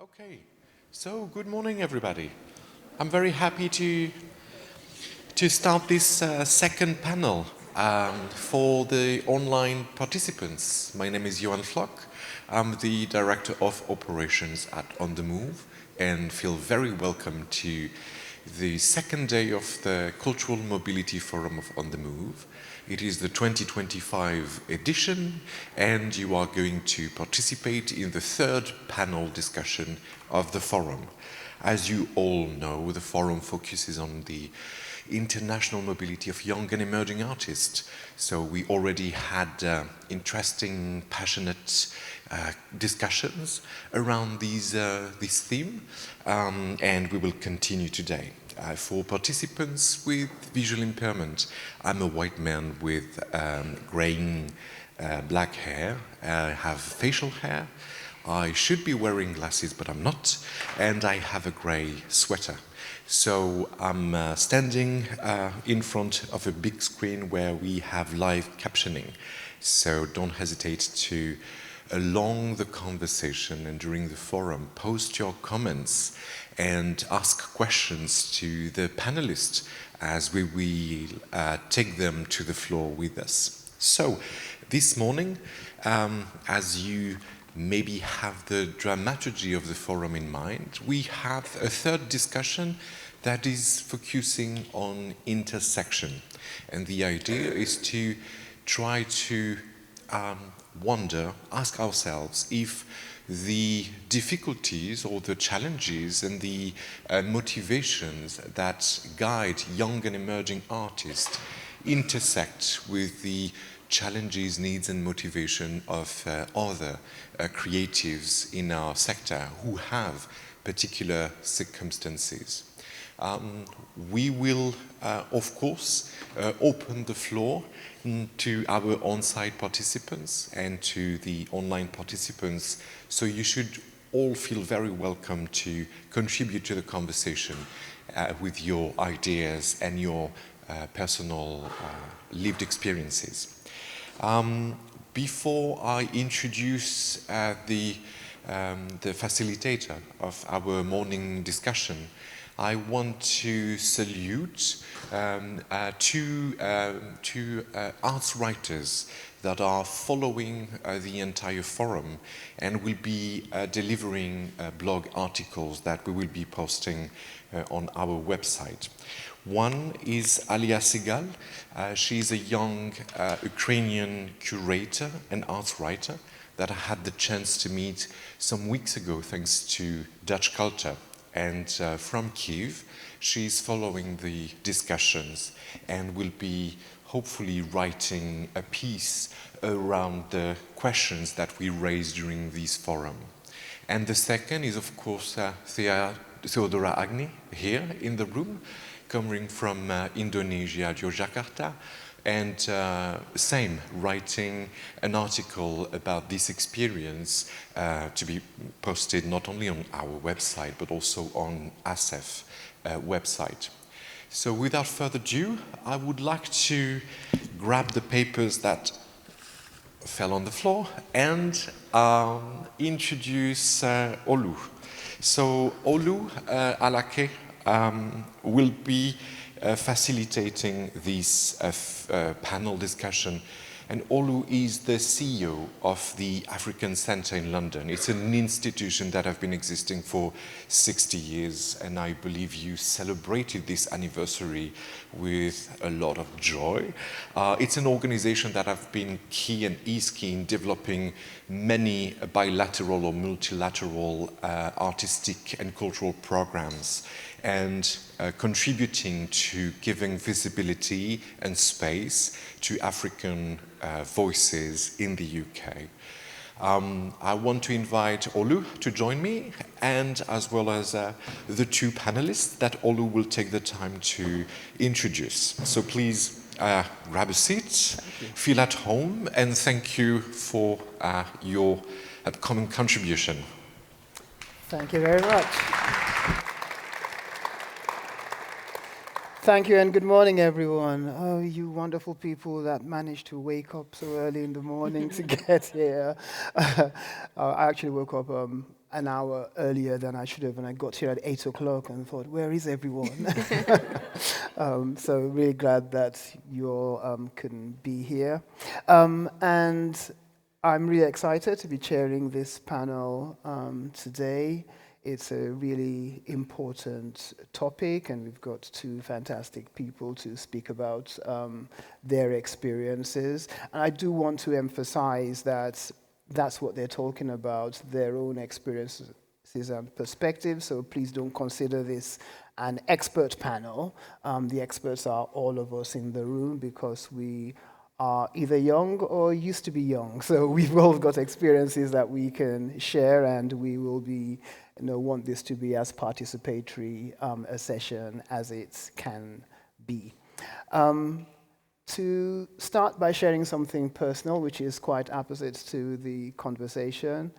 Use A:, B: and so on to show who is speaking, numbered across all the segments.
A: Okay, so good morning, everybody. I'm very happy to start this second panel for the online participants. My name is Johan Flock. I'm the Director of Operations at On the Move and feel very welcome to the second day of the Cultural Mobility Forum of On the Move. It is the 2025 edition, and you are going to participate in the third panel discussion of the forum. As you all know, the forum focuses on the international mobility of young and emerging artists. So we already had interesting, passionate discussions around this theme, and we will continue today. For participants with visual impairment, I'm a white man with graying black hair. I have facial hair. I should be wearing glasses, but I'm not. And I have a gray sweater. So I'm standing in front of a big screen where we have live captioning. So don't hesitate to, along the conversation and during the forum, post your comments and ask questions to the panelists as we will take them to the floor with us. So this morning, as you maybe have the dramaturgy of the forum in mind, we have a third discussion that is focusing on intersection. And the idea is to try to ask ourselves if the difficulties or the challenges and the motivations that guide young and emerging artists intersect with the challenges, needs and motivation of other creatives in our sector who have particular circumstances. We will, of course, open the floor to our on-site participants and to the online participants, so you should all feel very welcome to contribute to the conversation with your ideas and your personal lived experiences. Before I introduce the facilitator of our morning discussion, I want to salute two arts writers that are following the entire forum and will be delivering blog articles that we will be posting on our website. One is Alia Segal. She's a young Ukrainian curator and arts writer that I had the chance to meet some weeks ago thanks to Dutch Culture. And from Kyiv, she's following the discussions and will be hopefully writing a piece around the questions that we raised during this forum. And the second is, of course, Theodora Agni, here in the room, coming from Indonesia, Yogyakarta, and same, writing an article about this experience to be posted not only on our website, but also on ASEF website. So without further ado, I would like to grab the papers that fell on the floor and introduce Olu. So Olu Alake will be facilitating this panel discussion, and Olu is the CEO of the African Centre in London. It's an institution that has been existing for 60 years, and I believe you celebrated this anniversary with a lot of joy. It's an organization that has been key and is key in developing many bilateral or multilateral artistic and cultural programs, and contributing to giving visibility and space to African voices in the UK. I want to invite Olu to join me, and as well as the two panelists that Olu will take the time to introduce. So please grab a seat, feel at home, and thank you for your upcoming contribution.
B: Thank you very much. Thank you and good morning, everyone. Oh, you wonderful people that managed to wake up so early in the morning to get here. I actually woke up an hour earlier than I should have, and I got here at 8 o'clock and thought, where is everyone? So really glad that you all couldn't be here. And I'm really excited to be chairing this panel today. It's a really important topic, and we've got two fantastic people to speak about their experiences. And I do want to emphasize that that's what they're talking about, their own experiences and perspectives, so please don't consider this an expert panel. The experts are all of us in the room because we are either young or used to be young. So we've all got experiences that we can share, and we will be, want this to be as participatory a session as it can be. To start by sharing something personal, which is quite opposite to the conversation,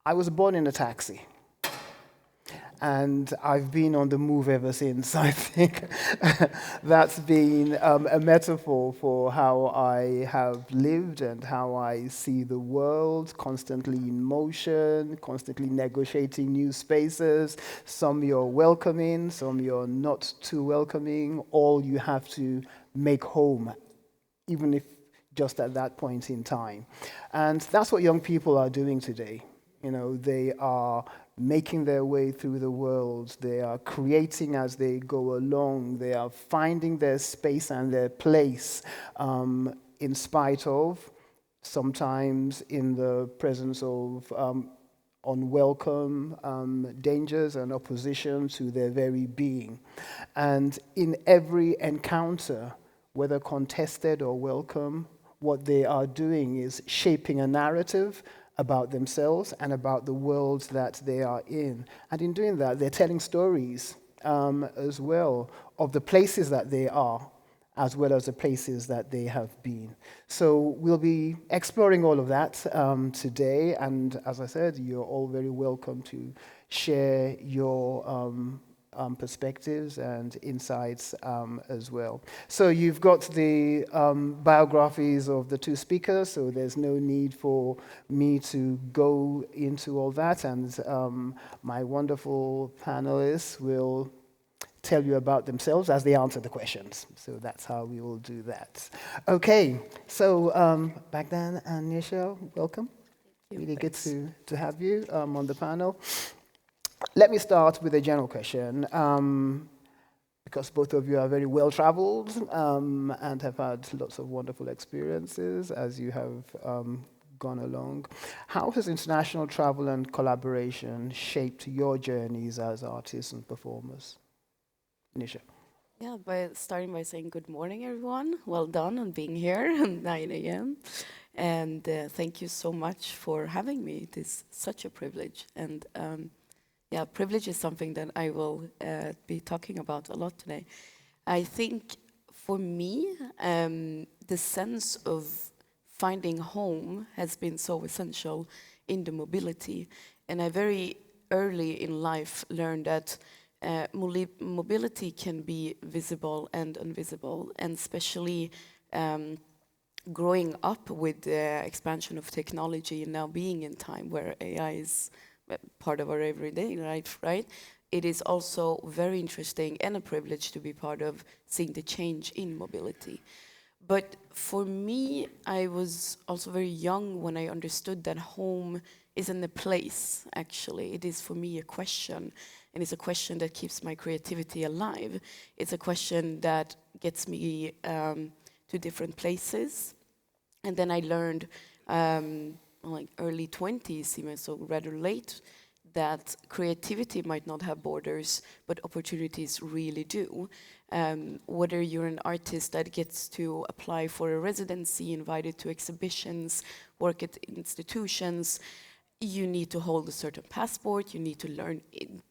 B: I was born in a taxi. And I've been on the move ever since. I think that's been a metaphor for how I have lived and how I see the world, constantly in motion, constantly negotiating new spaces. Some you're welcoming, some you're not too welcoming. All you have to make home, even if just at that point in time. And that's what young people are doing today. They are making their way through the world. They are creating as they go along. They are finding their space and their place in spite of, sometimes in the presence of unwelcome dangers and opposition to their very being. And in every encounter, whether contested or welcome, what they are doing is shaping a narrative about themselves and about the world that they are in. And in doing that, they're telling stories as well of the places that they are, as well as the places that they have been. So we'll be exploring all of that today. And as I said, you're all very welcome to share your perspectives and insights as well. So you've got the biographies of the two speakers, so there's no need for me to go into all that, and my wonderful panelists will tell you about themselves as they answer the questions. So that's how we will do that. Okay, so Bahdan and Niusha, welcome. Really good to have you on the panel. Let me start with a general question, because both of you are very well-traveled and have had lots of wonderful experiences as you have gone along. How has international travel and collaboration shaped your journeys as artists and performers? Niusha.
C: Yeah, starting by saying good morning, everyone. Well done on being here at 9 a.m. And thank you so much for having me. It is such a privilege. And yeah, privilege is something that I will be talking about a lot today. I think for me, the sense of finding home has been so essential in the mobility. And I very early in life learned that mobility can be visible and invisible, and especially growing up with the expansion of technology and now being in time where AI is part of our everyday life, right? It is also very interesting and a privilege to be part of seeing the change in mobility. But for me, I was also very young when I understood that home isn't a place, actually. It is, for me, a question. And it's a question that keeps my creativity alive. It's a question that gets me to different places. And then I learned, like early 20s, even so rather late, that creativity might not have borders, but opportunities really do. Whether you're an artist that gets to apply for a residency, invited to exhibitions, work at institutions, you need to hold a certain passport, you need to learn,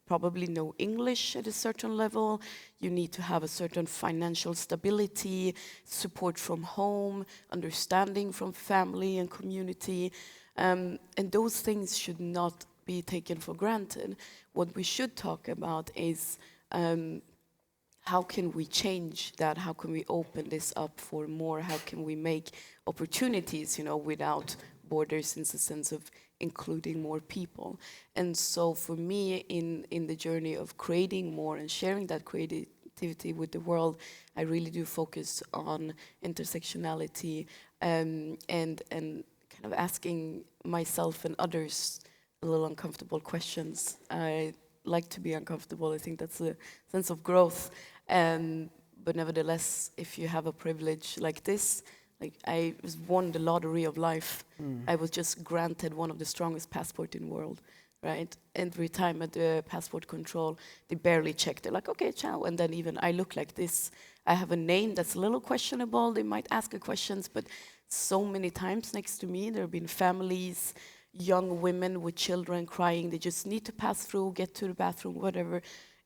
C: probably know English at a certain level, you need to have a certain financial stability, support from home, understanding from family and community, and those things should not be taken for granted. What we should talk about is how can we change that? How can we open this up for more? How can we make opportunities, without borders in the sense of including more people. And so for me, in the journey of creating more and sharing that creativity with the world, I really do focus on intersectionality, and kind of asking myself and others a little uncomfortable questions. I like to be uncomfortable. I think that's a sense of growth. But nevertheless, if you have a privilege like this, like I was won the lottery of life. I was just granted one of the strongest passports in the world, right? Every time at the passport control, they barely check. They're like, okay, ciao. And then even I look like this. I have a name that's a little questionable. They might ask questions, but so many times next to me, there have been families, young women with children crying. They just need to pass through, get to the bathroom, whatever.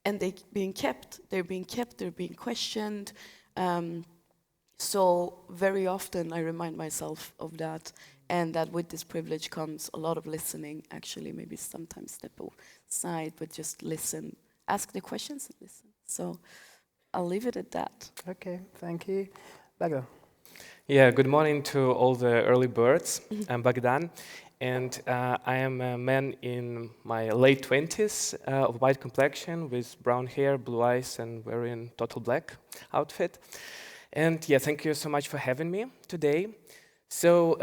C: And they're being kept, they're being questioned. So very often I remind myself of that, and that with this privilege comes a lot of listening, actually, maybe sometimes step aside, but just listen. Ask the questions and listen. So I'll leave it at that.
B: Okay, thank you. Baga.
D: Yeah, good morning to all the early birds. I'm Bahdan, and I am a man in my late 20s, of white complexion, with brown hair, blue eyes, and wearing total black outfit. And yeah, thank you so much for having me today. So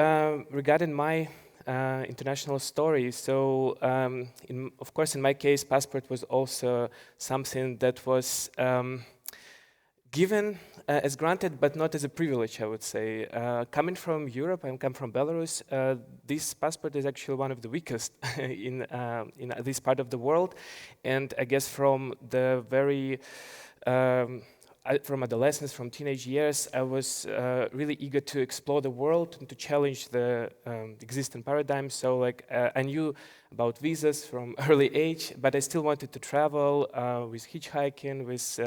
D: regarding my international story, so of course in my case, passport was also something that was given as granted, but not as a privilege, I would say. Coming from Europe, I come from Belarus, this passport is actually one of the weakest in this part of the world. And I guess from the very, from adolescence, from teenage years, I was really eager to explore the world and to challenge the existing paradigm. So like I knew about visas from early age, but I still wanted to travel with hitchhiking, with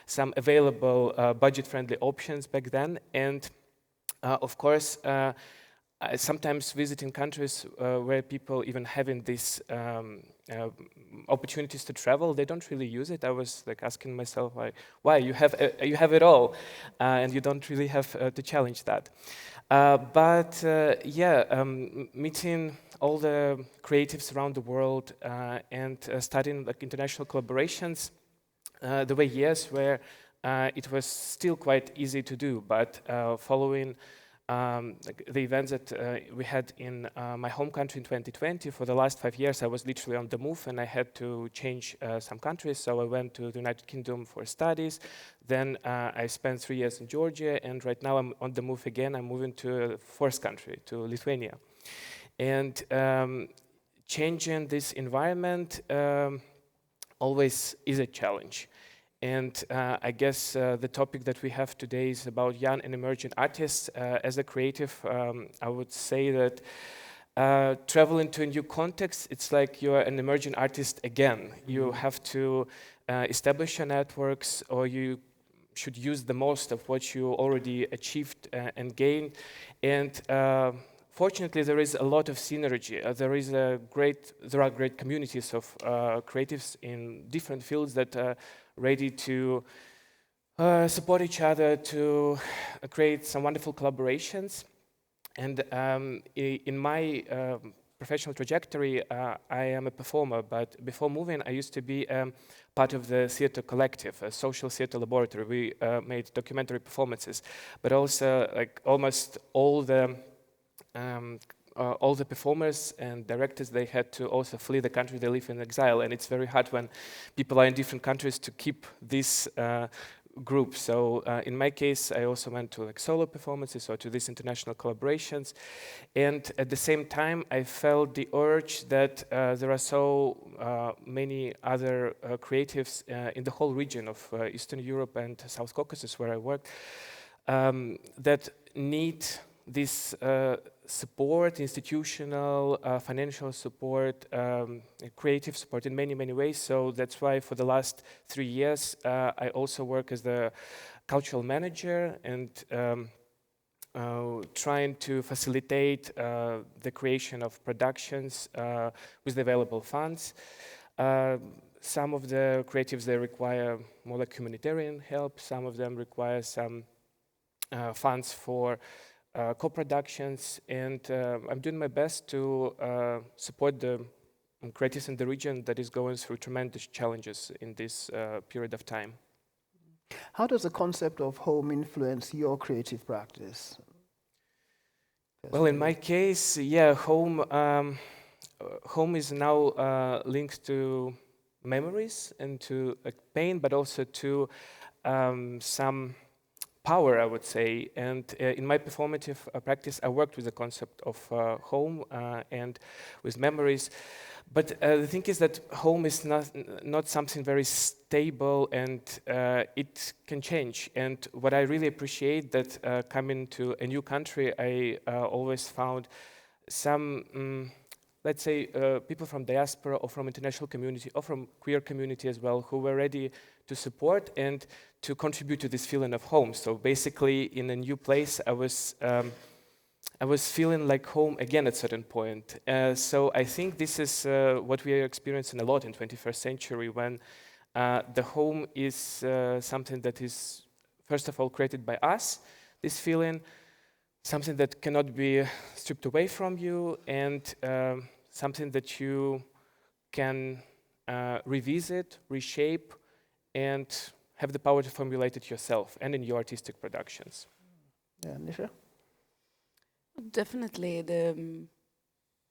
D: some available budget-friendly options back then. And of course, sometimes visiting countries where people even having these opportunities to travel, they don't really use it. I was like asking myself, why you have it all, and you don't really have to challenge that. Meeting all the creatives around the world and studying like international collaborations, there were years where it was still quite easy to do, but following like the events that we had in my home country in 2020, for the last 5 years, I was literally on the move and I had to change some countries. So I went to the United Kingdom for studies. Then I spent 3 years in Georgia, and right now I'm on the move again. I'm moving to a fourth country, to Lithuania. And changing this environment always is a challenge. And I guess the topic that we have today is about young and emerging artists. As a creative, I would say that traveling to a new context, it's like you're an emerging artist again. You have to establish your networks, or you should use the most of what you already achieved and gained. And fortunately, there is a lot of synergy. There are great communities of creatives in different fields that are ready to support each other, to create some wonderful collaborations. And in my professional trajectory, I am a performer, but before moving, I used to be part of the theater collective, a social theater laboratory. We made documentary performances, but also like almost all the performers and directors, they had to also flee the country. They live in exile, and it's very hard when people are in different countries to keep this group. So in my case, I also went to like solo performances or to these international collaborations. And at the same time, I felt the urge that there are so many other creatives in the whole region of Eastern Europe and South Caucasus, where I work, that need this support, institutional, financial support, creative support in many, many ways. So that's why for the last 3 years, I also work as the cultural manager and trying to facilitate the creation of productions with the available funds. Some of the creatives, they require more like humanitarian help. Some of them require some funds for co-productions, and I'm doing my best to support the creatives in the region that is going through tremendous challenges in this period of time.
B: How does the concept of home influence your creative practice?
D: Well, in my case, yeah, home is now linked to memories and to pain, but also to some power, I would say. And in my performative practice, I worked with the concept of home and with memories. But the thing is that home is not something very stable, and it can change. And what I really appreciate that coming to a new country, I always found some, let's say, people from diaspora or from international community or from queer community as well, who were ready to support and to contribute to this feeling of home. So basically, in a new place, I was feeling like home again at a certain point. So I think this is what we are experiencing a lot in 21st century, when the home is something that is, first of all, created by us, this feeling, something that cannot be stripped away from you, and something that you can revisit, reshape, and have the power to formulate it yourself and in your artistic productions.
B: Yeah, Niusha?
C: Definitely the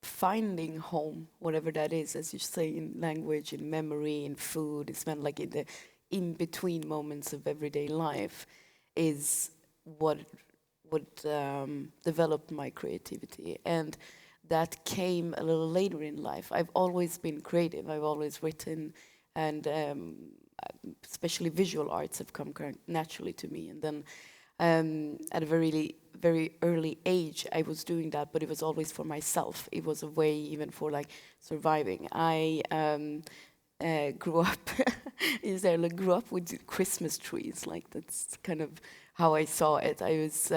C: finding home, whatever that is, as you say, in language, in memory, in food, it's meant like in the in-between moments of everyday life, is what developed my creativity. And that came a little later in life. I've always been creative. I've always written, and especially visual arts have come naturally to me. And then at a very early age, I was doing that, but it was always for myself. It was a way even for like surviving. I grew up grew up with Christmas trees. Like that's kind of how I saw it. I was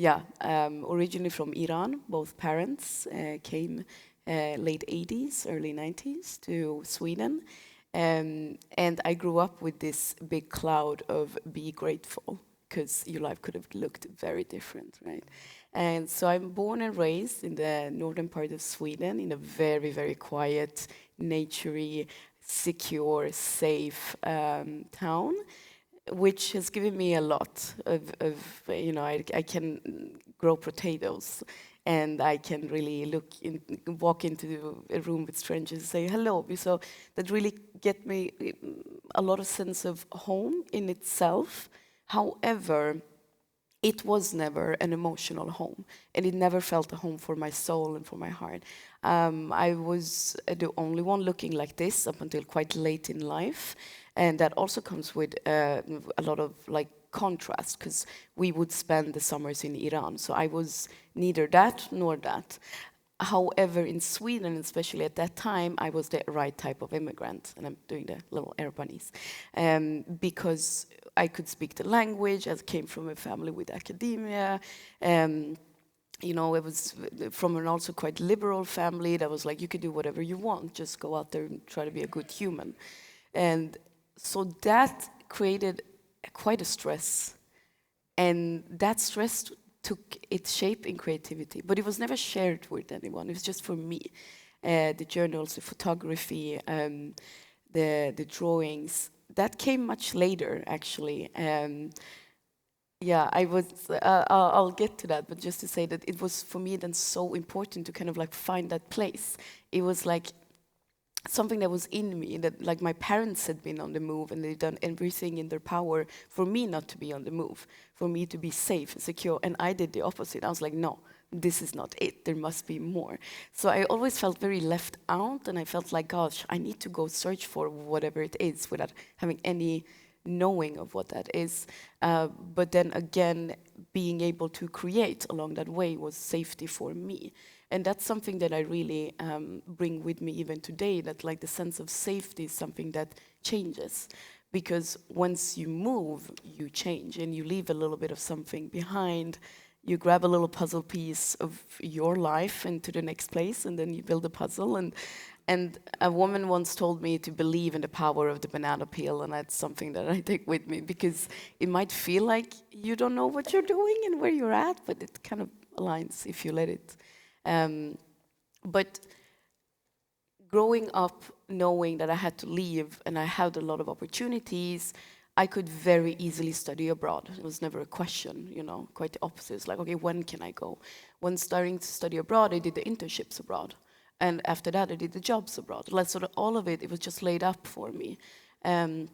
C: originally from Iran. Both parents came late 80s, early 90s to Sweden. And I grew up with this big cloud of be grateful, because your life could have looked very different, right? And so I'm born and raised in the northern part of Sweden, in a very, very quiet, naturey, secure, safe town, which has given me a lot of I can grow potatoes, and I can really walk into a room with strangers and say hello. So that really get me a lot of sense of home in itself. However, it was never an emotional home, and it never felt a home for my soul and for my heart. I was the only one looking like this up until quite late in life, and that also comes with a lot of like contrast, because we would spend the summers in Iran, so I was neither that nor that. However, in Sweden, especially at that time, I was the right type of immigrant, and I'm doing the little air bunnies, because I could speak the language. I came from a family with academia. I was from an also quite liberal family that was like, you could do whatever you want, just go out there and try to be a good human. And so that created quite a stress, and that stress took its shape in creativity, but it was never shared with anyone. It was just for me. The journals, the photography, the drawings, that came much later, actually. I'll get to that, but just to say that it was for me then so important to kind of like find that place. It was like something that was in me, that like my parents had been on the move and they'd done everything in their power for me not to be on the move, for me to be safe and secure, and I did the opposite. I was like, no, this is not it, there must be more. So I always felt very left out, and I felt like, gosh, I need to go search for whatever it is without having any knowing of what that is. But then again, being able to create along that way was safety for me. And that's something that I really bring with me even today, that like the sense of safety is something that changes. Because once you move, you change, and you leave a little bit of something behind. you grab a little puzzle piece of your life into the next place, and then you build a puzzle. And a woman once told me to believe in the power of the banana peel, and that's something that I take with me, because it might feel like you don't know what you're doing and where you're at, but it kind of aligns if you let it. But growing up knowing that I had to leave and I had a lot of opportunities, I could very easily study abroad. It was never a question, you know, quite the opposite. It's like, okay, when can I go? When starting to study abroad, I did the internships abroad. And after that, I did the jobs abroad. Like, sort of all of it was just laid up for me. And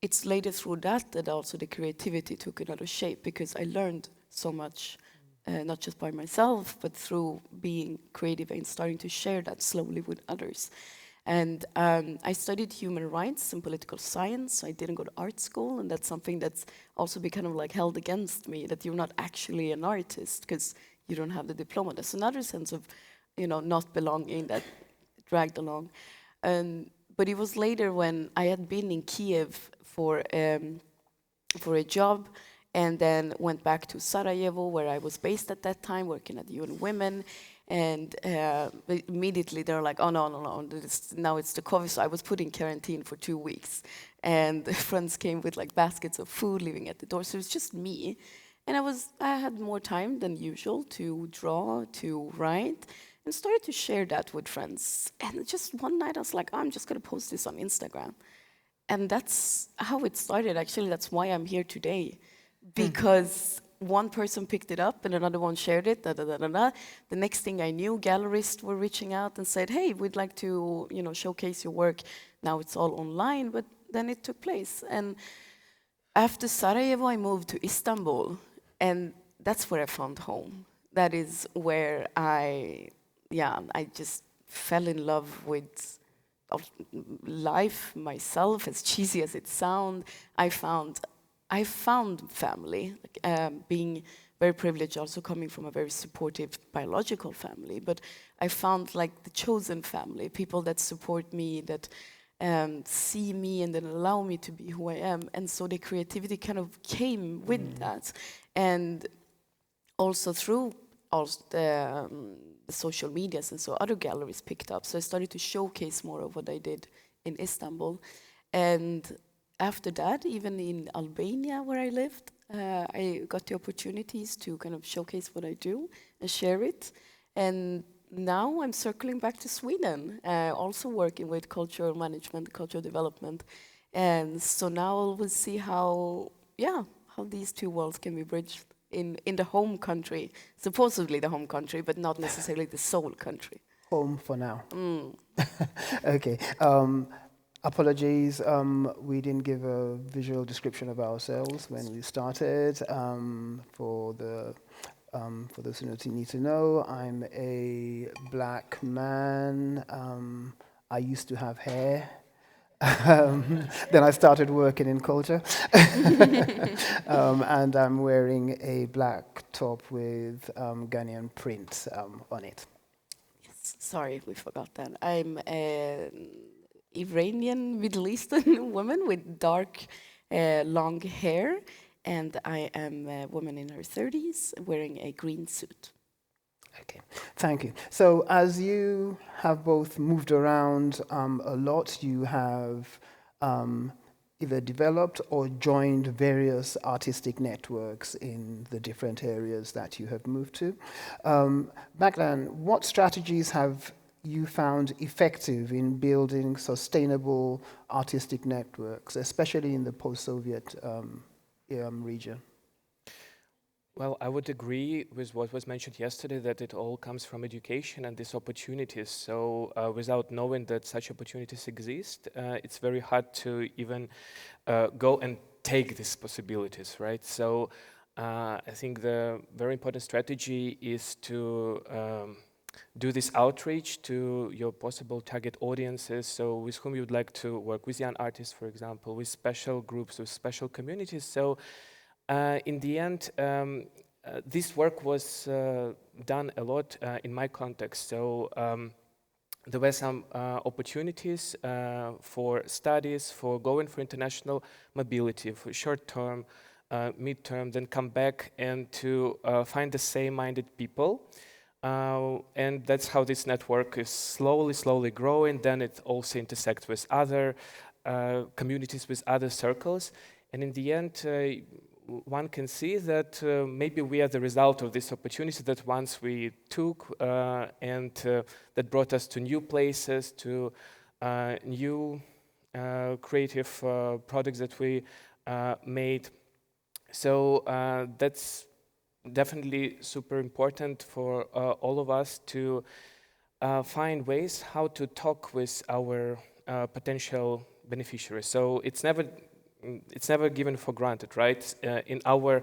C: it's later through that that also the creativity took another shape, because I learned so much, not just by myself, but through being creative and starting to share that slowly with others. And I studied human rights and political science. I didn't go to art school, and that's something that's also been kind of like held against me, that you're not actually an artist because you don't have the diploma. There's another sense of, you know, not belonging that dragged along. But it was later when I had been in Kiev for a job, and then went back to Sarajevo, where I was based at that time, working at UN Women. And immediately they're like, oh, no, now it's the COVID. So I was put in quarantine for 2 weeks. And friends came with like baskets of food, leaving at the door. So it was just me. And I had more time than usual to draw, to write, and started to share that with friends. And just one night I was like, oh, I'm just going to post this on Instagram. And that's how it started. Actually, that's why I'm here today. Because one person picked it up and another one shared it, The next thing I knew, gallerists were reaching out and said, hey, we'd like to, you know, showcase your work. Now it's all online, but then it took place. And after Sarajevo, I moved to Istanbul, and that's where I found home. That is where I just fell in love with life, myself, as cheesy as it sounds. I found family, being very privileged, also coming from a very supportive biological family, but I found like the chosen family, people that support me, that see me and then allow me to be who I am. And so the creativity kind of came with that. And also through the social medias, and so other galleries picked up. So I started to showcase more of what I did in Istanbul. And after that, even in Albania, where I lived, I got the opportunities to kind of showcase what I do and share it. And now I'm circling back to Sweden, also working with cultural management, cultural development. And so now we'll see how these two worlds can be bridged in the home country, supposedly the home country, but not necessarily the soul country.
B: Home for now. Okay. Apologies, we didn't give a visual description of ourselves when we started. For those who need to know, I'm a black man. I used to have hair. Then I started working in culture. And I'm wearing a black top with Ghanaian print on it.
C: Yes, sorry, we forgot that. I'm an Iranian Middle Eastern woman with dark, long hair, and I am a woman in her 30s wearing a green suit.
B: Okay, thank you. So as you have both moved around a lot, you have either developed or joined various artistic networks in the different areas that you have moved to. Bahdan, what strategies have you found effective in building sustainable artistic networks, especially in the post-Soviet region?
D: Well, I would agree with what was mentioned yesterday, that it all comes from education and these opportunities. So without knowing that such opportunities exist, it's very hard to even go and take these possibilities, right? So I think the very important strategy is to do this outreach to your possible target audiences, so with whom you would like to work, with young artists, for example, with special groups, with special communities. So in the end, this work was done a lot in my context. So there were some opportunities for studies, for going for international mobility, for short-term midterm, then come back and to find the same-minded people. And that's how this network is slowly growing. Then it also intersects with other communities, with other circles. And in the end, one can see that maybe we are the result of this opportunity that once we took and that brought us to new places, to new creative products that we made. So that's definitely super important for all of us to find ways how to talk with our potential beneficiaries. So it's never given for granted, right? In our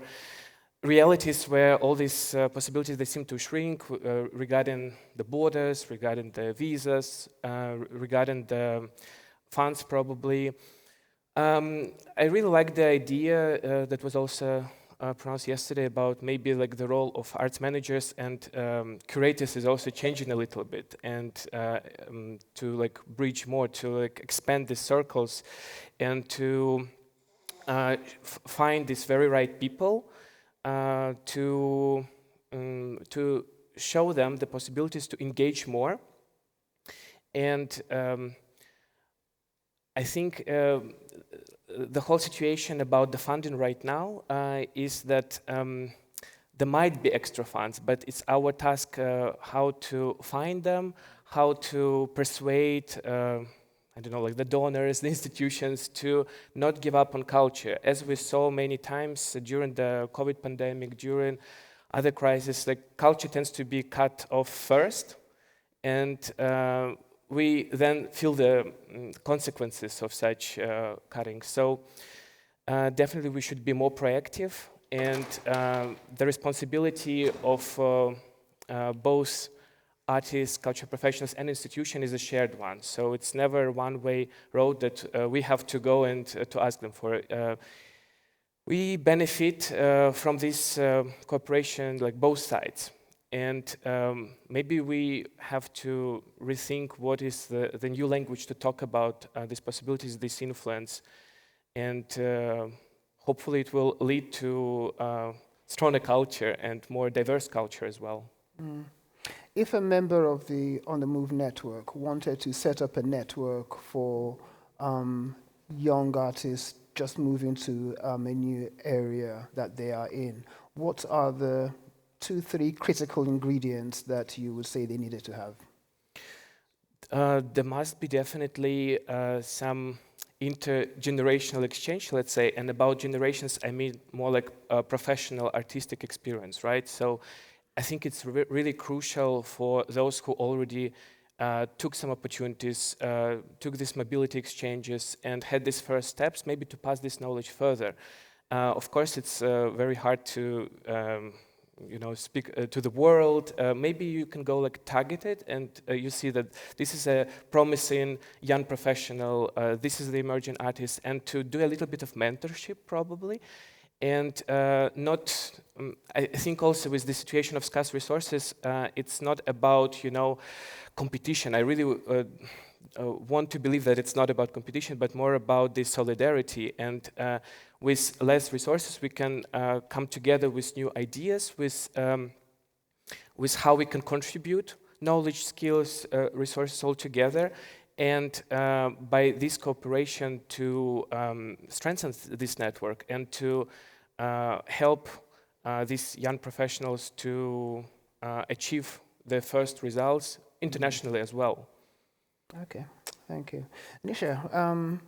D: realities where all these possibilities, they seem to shrink regarding the borders, regarding the visas, regarding the funds probably. I really like the idea that was also pronounced yesterday about maybe like the role of arts managers and curators is also changing a little bit, and to like bridge more, to like expand the circles and to find these very right people to show them the possibilities to engage more. And I think the whole situation about the funding right now is that there might be extra funds, but it's our task how to find them, how to persuade I don't know, like the donors, the institutions, to not give up on culture. As we saw many times during the COVID pandemic, during other crises, like culture tends to be cut off first, and we then feel the consequences of such cutting. So definitely we should be more proactive, and the responsibility of both artists, cultural professionals, and institution is a shared one. So it's never one-way road that we have to go and to ask them for it. We benefit from this cooperation, like both sides. And maybe we have to rethink what is the new language to talk about these possibilities, this influence. And hopefully it will lead to stronger culture and more diverse culture as well.
B: Mm. If a member of the On the Move network wanted to set up a network for young artists just moving to a new area that they are in, what are the 2-3 critical ingredients that you would say they needed to have?
D: There must be definitely some intergenerational exchange, let's say, and about generations, I mean more like a professional artistic experience, right? So I think it's really crucial for those who already took some opportunities, took these mobility exchanges and had these first steps, maybe to pass this knowledge further. Of course, it's very hard to speak to the world. Maybe you can go like targeted, and you see that this is a promising young professional, this is the emerging artist, and to do a little bit of mentorship probably. And I think also with the situation of scarce resources, it's not about, competition. I really want to believe that it's not about competition, but more about this solidarity. And with less resources, we can come together with new ideas, with how we can contribute knowledge, skills, resources all together. And by this cooperation to strengthen this network and to help these young professionals to achieve their first results internationally as well.
B: Okay, thank you. Niusha,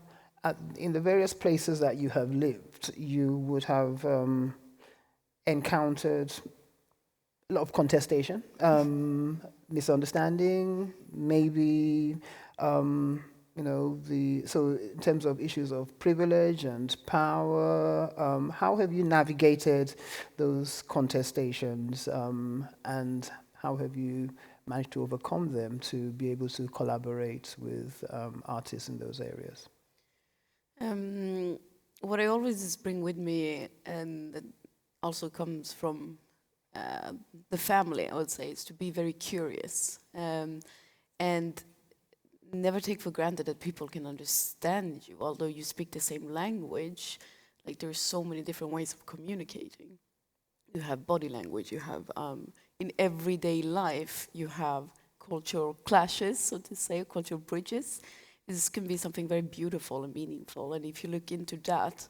B: in the various places that you have lived, you would have encountered a lot of contestation, misunderstanding, maybe, so in terms of issues of privilege and power, how have you navigated those contestations, and how have you managed to overcome them to be able to collaborate with artists in those areas?
C: What I always bring with me, and that also comes from the family, I would say, is to be very curious and never take for granted that people can understand you, although you speak the same language. Like there's so many different ways of communicating. You have body language, you have, in everyday life, you have cultural clashes, so to say, cultural bridges. This can be something very beautiful and meaningful. And if you look into that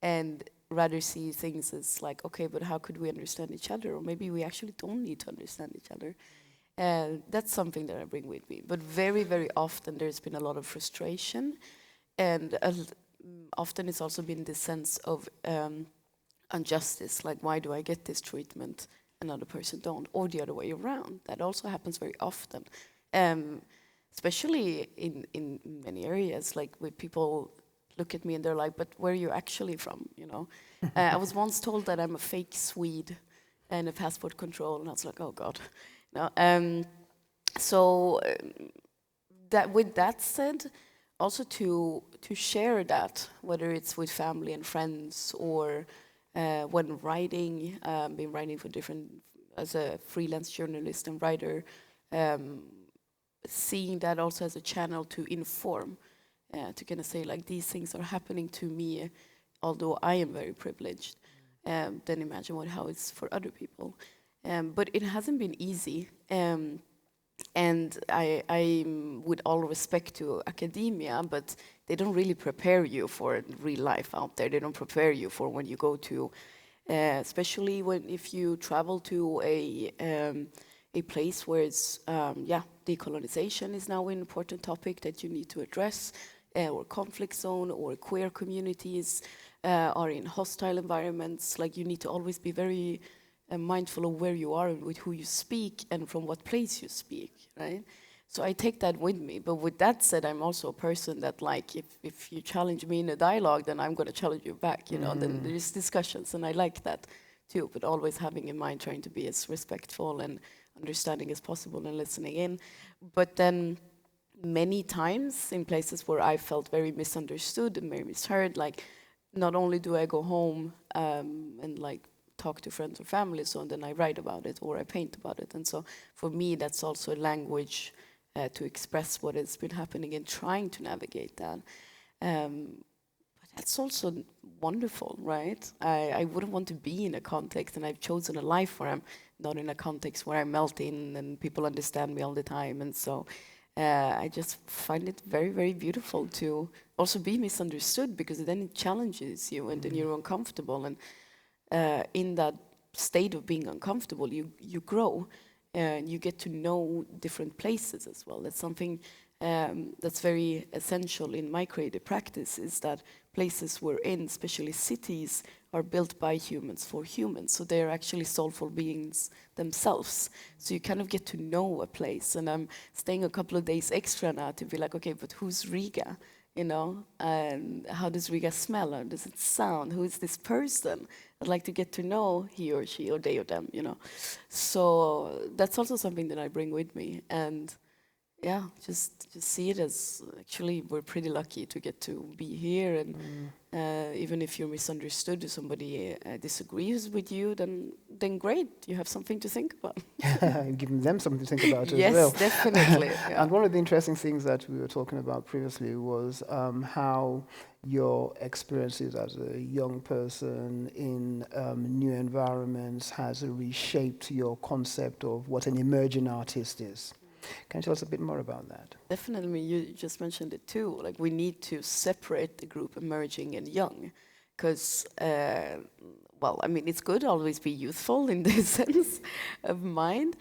C: and rather see things as like, okay, but how could we understand each other? Or maybe we actually don't need to understand each other. And that's something that I bring with me. But very, very often there's been a lot of frustration. And often it's also been the sense of injustice, like why do I get this treatment, another person don't, or the other way around. That also happens very often, especially in many areas, like where people look at me and they're like, but where are you actually from, you know? I was once told that I'm a fake Swede and a passport control, and I was like, oh God. No, so that with that said, also to share that, whether it's with family and friends or when writing, been writing for different, as a freelance journalist and writer, seeing that also as a channel to inform, to kind of say like these things are happening to me, although I am very privileged, then imagine how it's for other people. But it hasn't been easy. And I with all respect to academia, but they don't really prepare you for real life out there. They don't prepare you for when you go to, especially if you travel to a place where it's, decolonization is now an important topic that you need to address, or conflict zone, or queer communities are in hostile environments. Like you need to always be very mindful of where you are and with who you speak and from what place you speak, right? So I take that with me. But with that said, I'm also a person that, like, if you challenge me in a dialogue, then I'm going to challenge you back, you know. Then there's discussions, and I like that too, but always having in mind trying to be as respectful and understanding as possible and listening in. But then many times in places where I felt very misunderstood and very misheard, like, not only do I go home and like talk to friends or family, so and then I write about it or I paint about it. And so for me, that's also a language to express what has been happening and trying to navigate that. But that's also wonderful, right? I wouldn't want to be in a context, and I've chosen a life where I'm not in a context where I melt in and people understand me all the time. And so I just find it very, very beautiful to also be misunderstood, because then it challenges you and then you're uncomfortable. And in that state of being uncomfortable, you grow and you get to know different places as well. That's something that's very essential in my creative practice, is that places we're in, especially cities, are built by humans for humans. So they're actually soulful beings themselves. So you kind of get to know a place. And I'm staying a couple of days extra now to be like, okay, but who's Riga? You know, and how does Riga smell? How does it sound? Who is this person? I'd like to get to know he or she or they or them, you know. So that's also something that I bring with me. And yeah, just see it as, actually, we're pretty lucky to get to be here. And even if you're misunderstood, if somebody disagrees with you, then great, you have something to think about.
B: Giving them something to think about as well.
C: Yes, definitely. Yeah.
B: And one of the interesting things that we were talking about previously was how your experiences as a young person in new environments has reshaped your concept of what an emerging artist is. Can you tell us a bit more about that?
C: Definitely, you just mentioned it too. Like, we need to separate the group emerging and young, because, well, I mean, it's good to always be youthful in this sense of mind,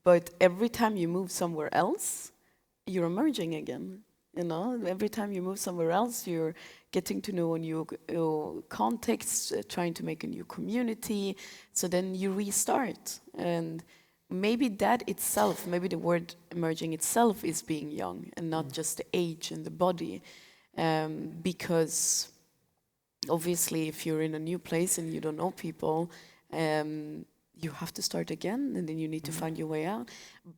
C: but every time you move somewhere else, you're emerging again. You know, every time you move somewhere else, you're getting to know a new context, trying to make a new community. So then you restart. And maybe that itself, maybe the word emerging itself is being young and not just the age and the body. Because obviously if you're in a new place and you don't know people, you have to start again, and then you need to find your way out.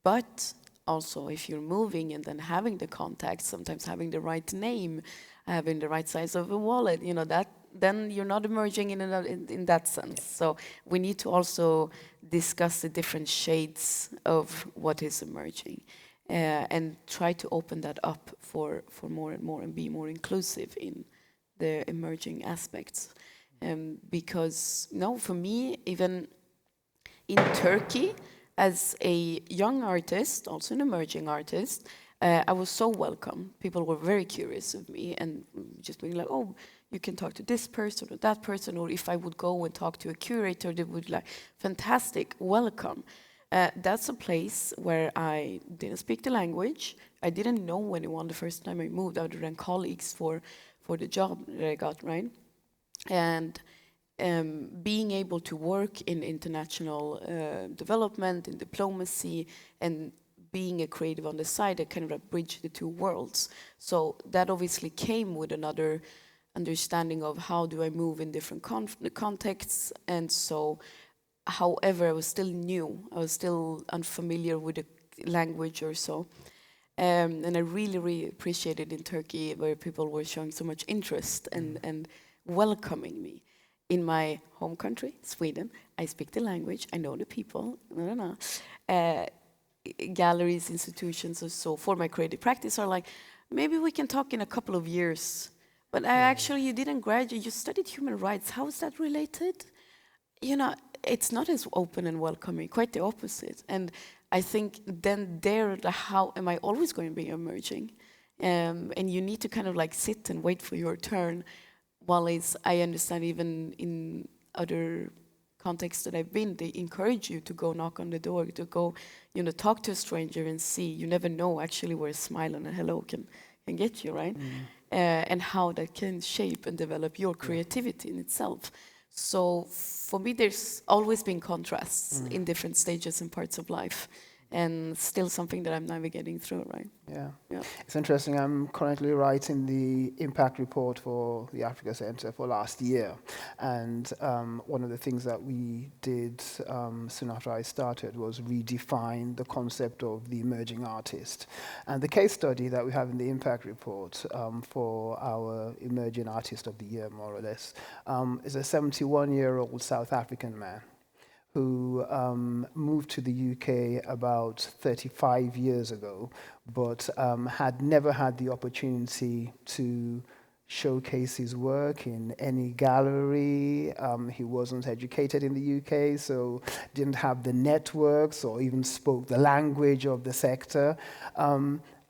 C: But also if you're moving and then having the contact, sometimes having the right name, having the right size of a wallet, you know, that then you're not emerging in that sense. So we need to also discuss the different shades of what is emerging, and try to open that up for more and more, and be more inclusive in the emerging aspects. Because, no, for me, even in Turkey, as a young artist, also an emerging artist, I was so welcome. People were very curious of me and just being like, oh, you can talk to this person or that person, or if I would go and talk to a curator, they would like, fantastic, welcome. That's a place where I didn't speak the language. I didn't know anyone the first time I moved, other than colleagues for the job that I got, right? And being able to work in international development, in diplomacy, and being a creative on the side, I kind of bridge the two worlds. So that obviously came with another understanding of how do I move in different contexts. And so, however, I was still new. I was still unfamiliar with the language or so. And I really, really appreciated in Turkey where people were showing so much interest and welcoming me. In my home country, Sweden, I speak the language, I know the people, galleries, institutions, or so for my creative practice are like, maybe we can talk in a couple of years. But actually, you didn't graduate, you studied human rights. How is that related? You know, it's not as open and welcoming, quite the opposite. And I think then how am I always going to be emerging? And you need to kind of like sit and wait for your turn. While I understand even in other contexts that I've been, they encourage you to go knock on the door, to go, talk to a stranger and see. You never know actually where a smile and a hello can get you, right? And how that can shape and develop your creativity in itself. So for me, there's always been contrasts in different stages and parts of life. And still something that I'm navigating through, right?
B: Yeah. It's interesting. I'm currently writing the impact report for the Africa Center for last year. And one of the things that we did soon after I started was redefine the concept of the emerging artist. And the case study that we have in the impact report for our emerging artist of the year, more or less, is a 71-year-old South African man who moved to the UK about 35 years ago, but had never had the opportunity to showcase his work in any gallery. He wasn't educated in the UK, so didn't have the networks or even spoke the language of the sector.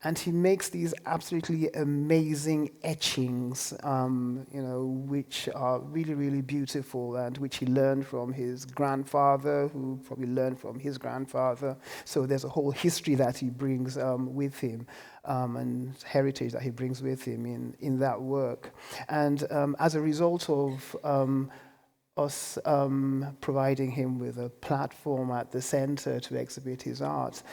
B: And he makes these absolutely amazing etchings, which are really, really beautiful, and which he learned from his grandfather, who probably learned from his grandfather. So there's a whole history that he brings with him, and heritage that he brings with him in that work. And as a result of us providing him with a platform at the center to exhibit his art.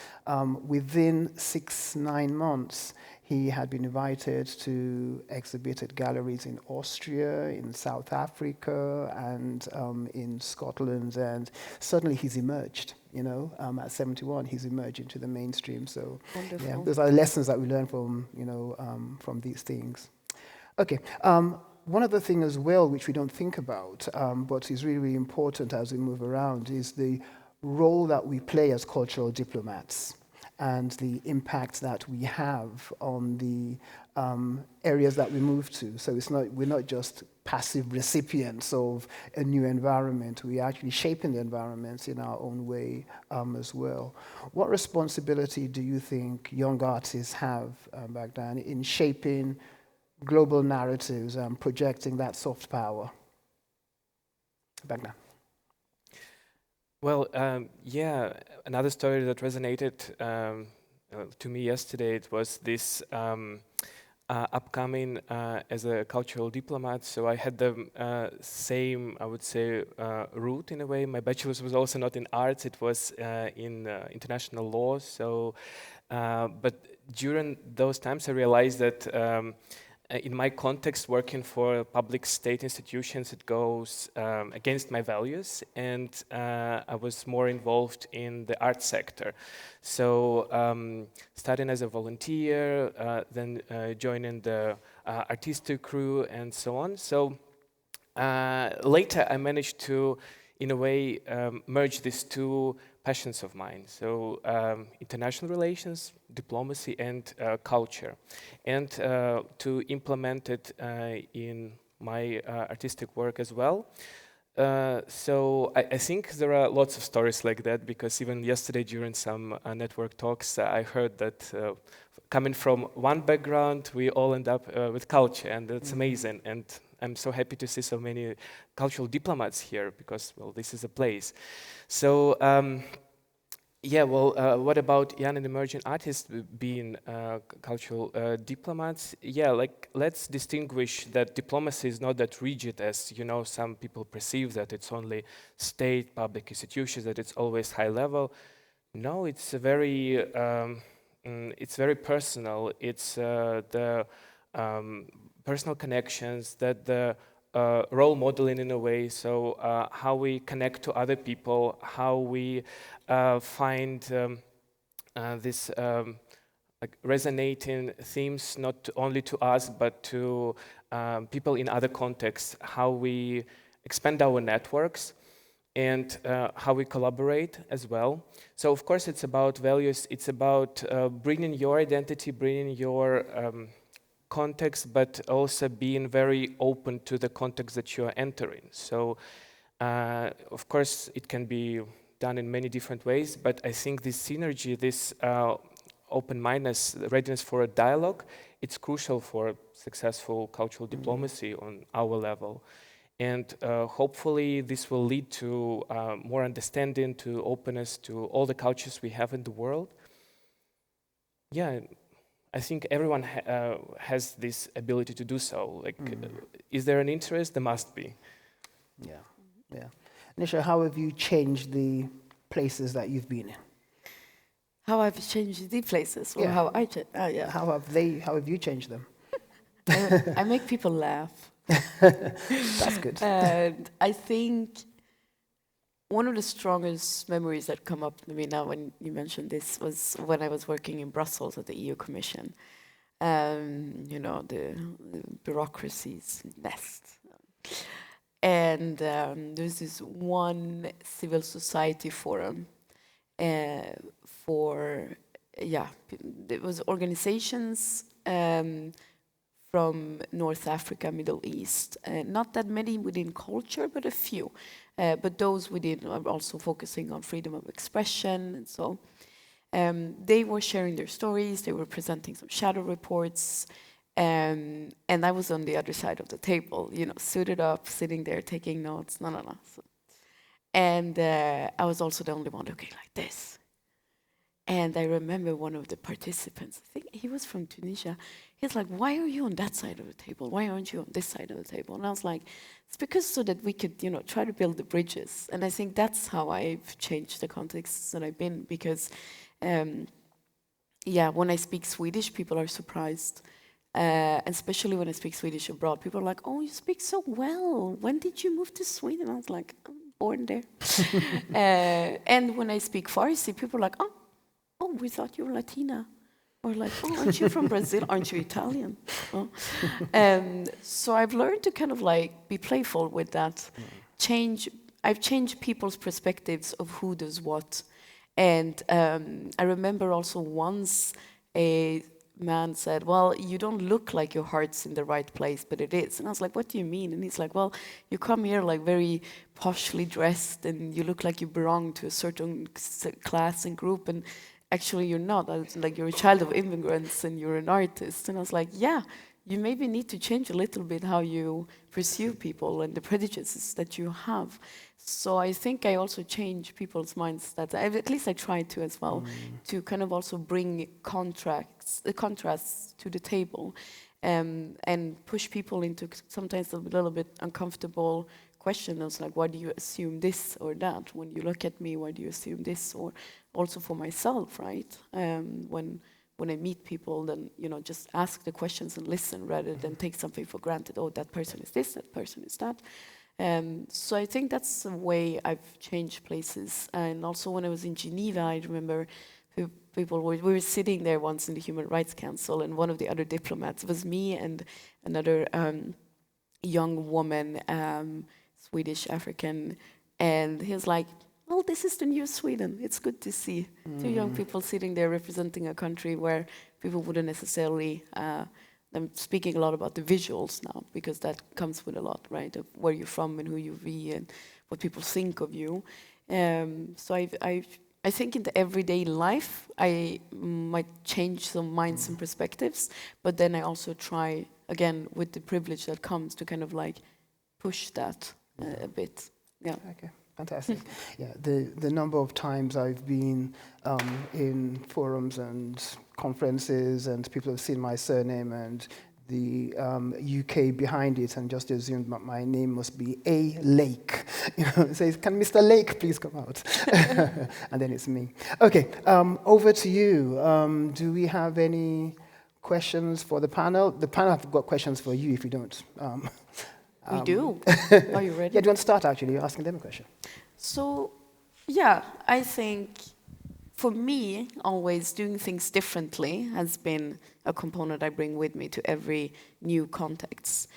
B: Within 6-9 months, he had been invited to exhibit at galleries in Austria, in South Africa, and in Scotland. And suddenly he's emerged. At 71, he's emerged into the mainstream. So, yeah, those are lessons that we learn from these things. Okay. One other thing as well, which we don't think about, but is really, really important as we move around, is the role that we play as cultural diplomats and the impact that we have on the areas that we move to. So we're not just passive recipients of a new environment. We're actually shaping the environments in our own way as well. What responsibility do you think young artists have, Bahdan, in shaping global narratives and projecting that soft power? Bahdan.
D: Well, another story that resonated to me yesterday, it was this upcoming as a cultural diplomat. So I had the same, I would say, route in a way. My bachelor's was also not in arts, it was in international law. So, but during those times I realized that in my context, working for public state institutions, it goes against my values, and I was more involved in the art sector. So starting as a volunteer, then joining the artistic crew and so on. So later I managed to, in a way, merge these two passions of mine. So international relations, diplomacy, and culture. And to implement it in my artistic work as well. So I think there are lots of stories like that, because even yesterday during some network talks, I heard that coming from one background, we all end up with culture, and it's amazing. And I'm so happy to see so many cultural diplomats here, because, well, this is a place. So, yeah, well, what about young and emerging artists being cultural diplomats? Yeah, like, let's distinguish that diplomacy is not that rigid as, you know, some people perceive, that it's only state, public institutions, that it's always high level. No, it's a it's very personal. It's the personal connections, that the role modeling in a way, so how we connect to other people, how we find this like resonating themes, not only to us, but to people in other contexts, how we expand our networks, and how we collaborate as well. So of course it's about values, it's about bringing your identity, bringing your context, but also being very open to the context that you are entering. So of course it can be done in many different ways, but I think this synergy, this open-mindedness, readiness for a dialogue, it's crucial for successful cultural diplomacy on our level. And hopefully this will lead to more understanding, to openness to all the cultures we have in the world. Yeah, I think everyone has this ability to do so. Like, is there an interest? There must be.
B: Yeah, yeah. Niusha, how have you changed the places that you've been in?
C: How I've changed the places, or how I changed? Yeah.
B: How have you changed them?
C: I make people laugh.
B: That's good.
C: And I think one of the strongest memories that come up to me now when you mentioned this was when I was working in Brussels at the EU Commission. You know, the bureaucracy's nest. And there's this one civil society forum it was organizations from North Africa, Middle East. Not that many within culture, but a few. But those within are also focusing on freedom of expression and so. They were sharing their stories, they were presenting some shadow reports, and I was on the other side of the table, you know, suited up, sitting there taking notes, So, and I was also the only one looking like this. And I remember one of the participants, I think he was from Tunisia, he's like, why are you on that side of the table? Why aren't you on this side of the table? And I was like, it's because so that we could, you know, try to build the bridges. And I think that's how I've changed the contexts that I've been, because, when I speak Swedish, people are surprised. And especially when I speak Swedish abroad, people are like, oh, you speak so well. When did you move to Sweden? I was like, I'm born there. And when I speak Farsi, people are like, oh, we thought you were Latina. Or like, oh, aren't you from Brazil? Aren't you Italian? Oh. So I've learned to kind of like be playful with that. I've changed people's perspectives of who does what. And I remember also once a man said, well, you don't look like your heart's in the right place, but it is. And I was like, what do you mean? And he's like, well, you come here like very poshly dressed and you look like you belong to a certain class and group, and actually you're not. Like, you're a child of immigrants and you're an artist. And I was like, yeah, you maybe need to change a little bit how you pursue people and the prejudices that you have. So I think I also change people's minds, that at least I try to as well, to kind of also bring contrasts to the table, and push people into sometimes a little bit uncomfortable questions, like, why do you assume this or that? When you look at me, why do you assume this? Or also for myself, right? When I meet people, then, you know, just ask the questions and listen rather than take something for granted. Oh, that person is this, that person is that. So I think that's the way I've changed places. And also when I was in Geneva, I remember we were sitting there once in the Human Rights Council, and one of the other diplomats was me and another young woman, Swedish African, and he was like, well, this is the new Sweden. It's good to see two young people sitting there representing a country where people wouldn't necessarily I'm speaking a lot about the visuals now, because that comes with a lot, right, of where you're from and who you be and what people think of you. So I think in the everyday life, I might change some minds and perspectives, but then I also try, again, with the privilege that comes, to kind of like push that a bit. Yeah.
B: Okay, fantastic. Yeah, the number of times I've been in forums and conferences, and people have seen my surname and the UK behind it, and just assumed my name must be Alake. You know, it says, "Can Mr. Lake please come out?" And then it's me. Okay, over to you. Do we have any questions for the panel? The panel have got questions for you if you don't.
C: We do. Are you ready?
B: Yeah, do you want to start actually? You're asking them a question.
C: So, yeah, I think for me, always doing things differently has been a component I bring with me to every new context.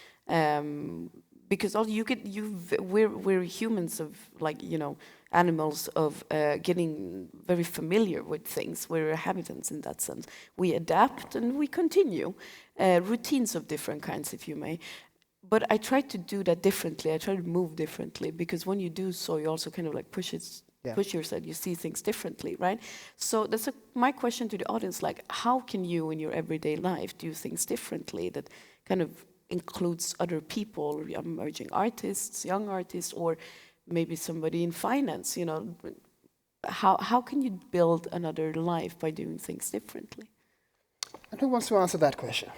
C: Because all we're humans of, like, you know, animals of getting very familiar with things. We're habitants in that sense. We adapt and we continue. Routines of different kinds, if you may. But I try to do that differently. I try to move differently, because when you do so, you also kind of like push yourself. You see things differently, right? So that's my question to the audience. Like, how can you, in your everyday life, do things differently that kind of includes other people, emerging artists, young artists, or maybe somebody in finance? You know, how can you build another life by doing things differently?
B: And who wants to answer that question?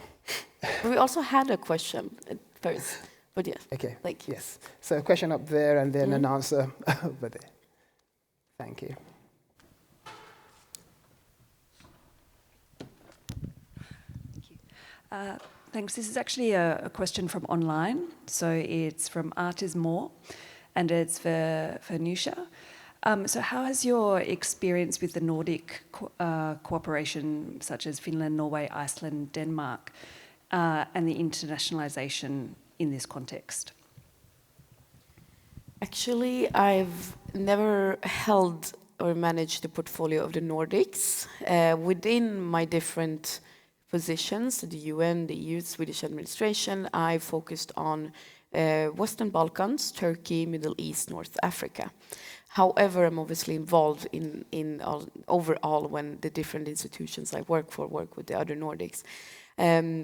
C: We also had a question first, but yes.
B: Okay.
C: Like,
B: yes. So a question up there, and then an answer over there. Thank you.
E: Thanks. This is actually a question from online. So it's from Art is More, and it's for Niusha. So how has your experience with the Nordic cooperation, such as Finland, Norway, Iceland, Denmark, and the internationalization in this context?
C: Actually, I've never held or managed the portfolio of the Nordics. Within my different positions, the UN, the EU, Swedish administration, I focused on Western Balkans, Turkey, Middle East, North Africa. However, I'm obviously involved in overall when the different institutions I work with the other Nordics.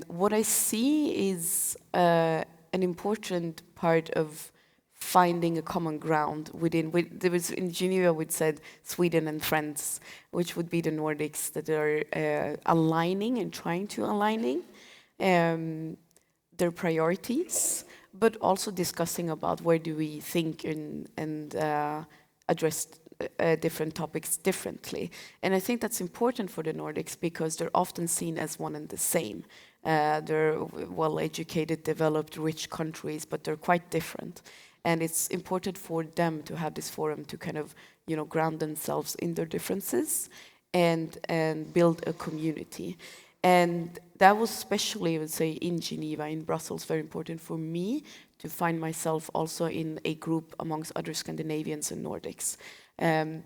C: What I see is an important part of finding a common ground there was in Geneva, we said Sweden and friends, which would be the Nordics that are aligning and trying to aligning their priorities, but also discussing about where do we think and address different topics differently. And I think that's important for the Nordics, because they're often seen as one and the same. They're well-educated, developed, rich countries, but they're quite different. And it's important for them to have this forum to kind of, you know, ground themselves in their differences and build a community. And that was especially, I would say, in Geneva, in Brussels, very important for me to find myself also in a group amongst other Scandinavians and Nordics,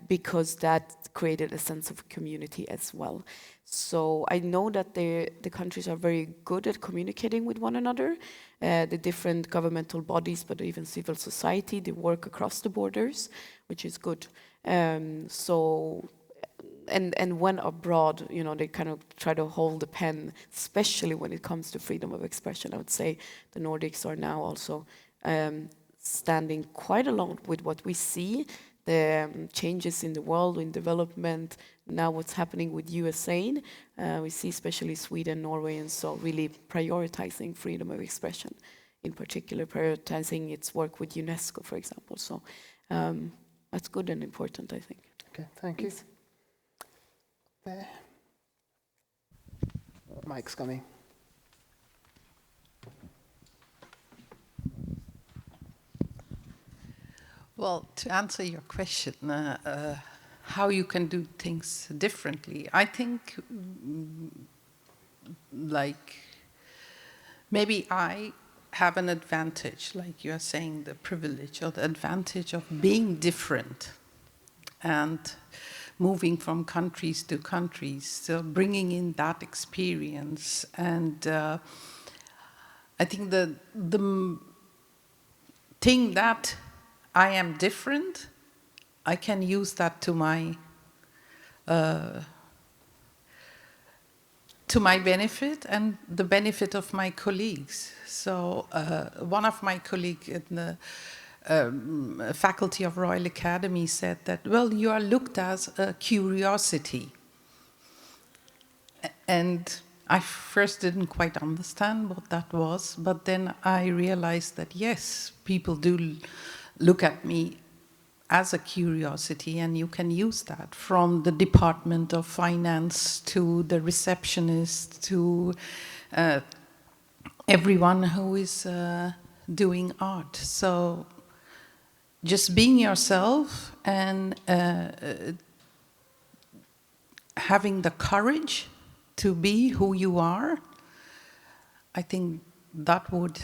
C: because that created a sense of community as well. So I know that the countries are very good at communicating with one another, the different governmental bodies, but even civil society, they work across the borders, which is good. And when abroad, you know, they kind of try to hold the pen, especially when it comes to freedom of expression. I would say the Nordics are now also standing quite alone with what we see, the changes in the world, in development, now what's happening with USA. We see especially Sweden, Norway, and so really prioritizing freedom of expression, in particular prioritizing its work with UNESCO, for example. So that's good and important, I think.
B: Okay, thank you. There. Mike's coming.
F: Well, to answer your question, how you can do things differently, I think, like, maybe I have an advantage, like you are saying, the privilege or the advantage of being different and moving from countries to countries, so bringing in that experience and I think the thing that I am different, I can use that to my benefit and the benefit of my colleagues. So one of my colleagues in the faculty of Royal Academy said that, well, you are looked as a curiosity. And I first didn't quite understand what that was, but then I realized that yes, people do look at me as a curiosity, and you can use that from the Department of Finance to the receptionist to everyone who is doing art. So just being yourself and having the courage to be who you are, I think that would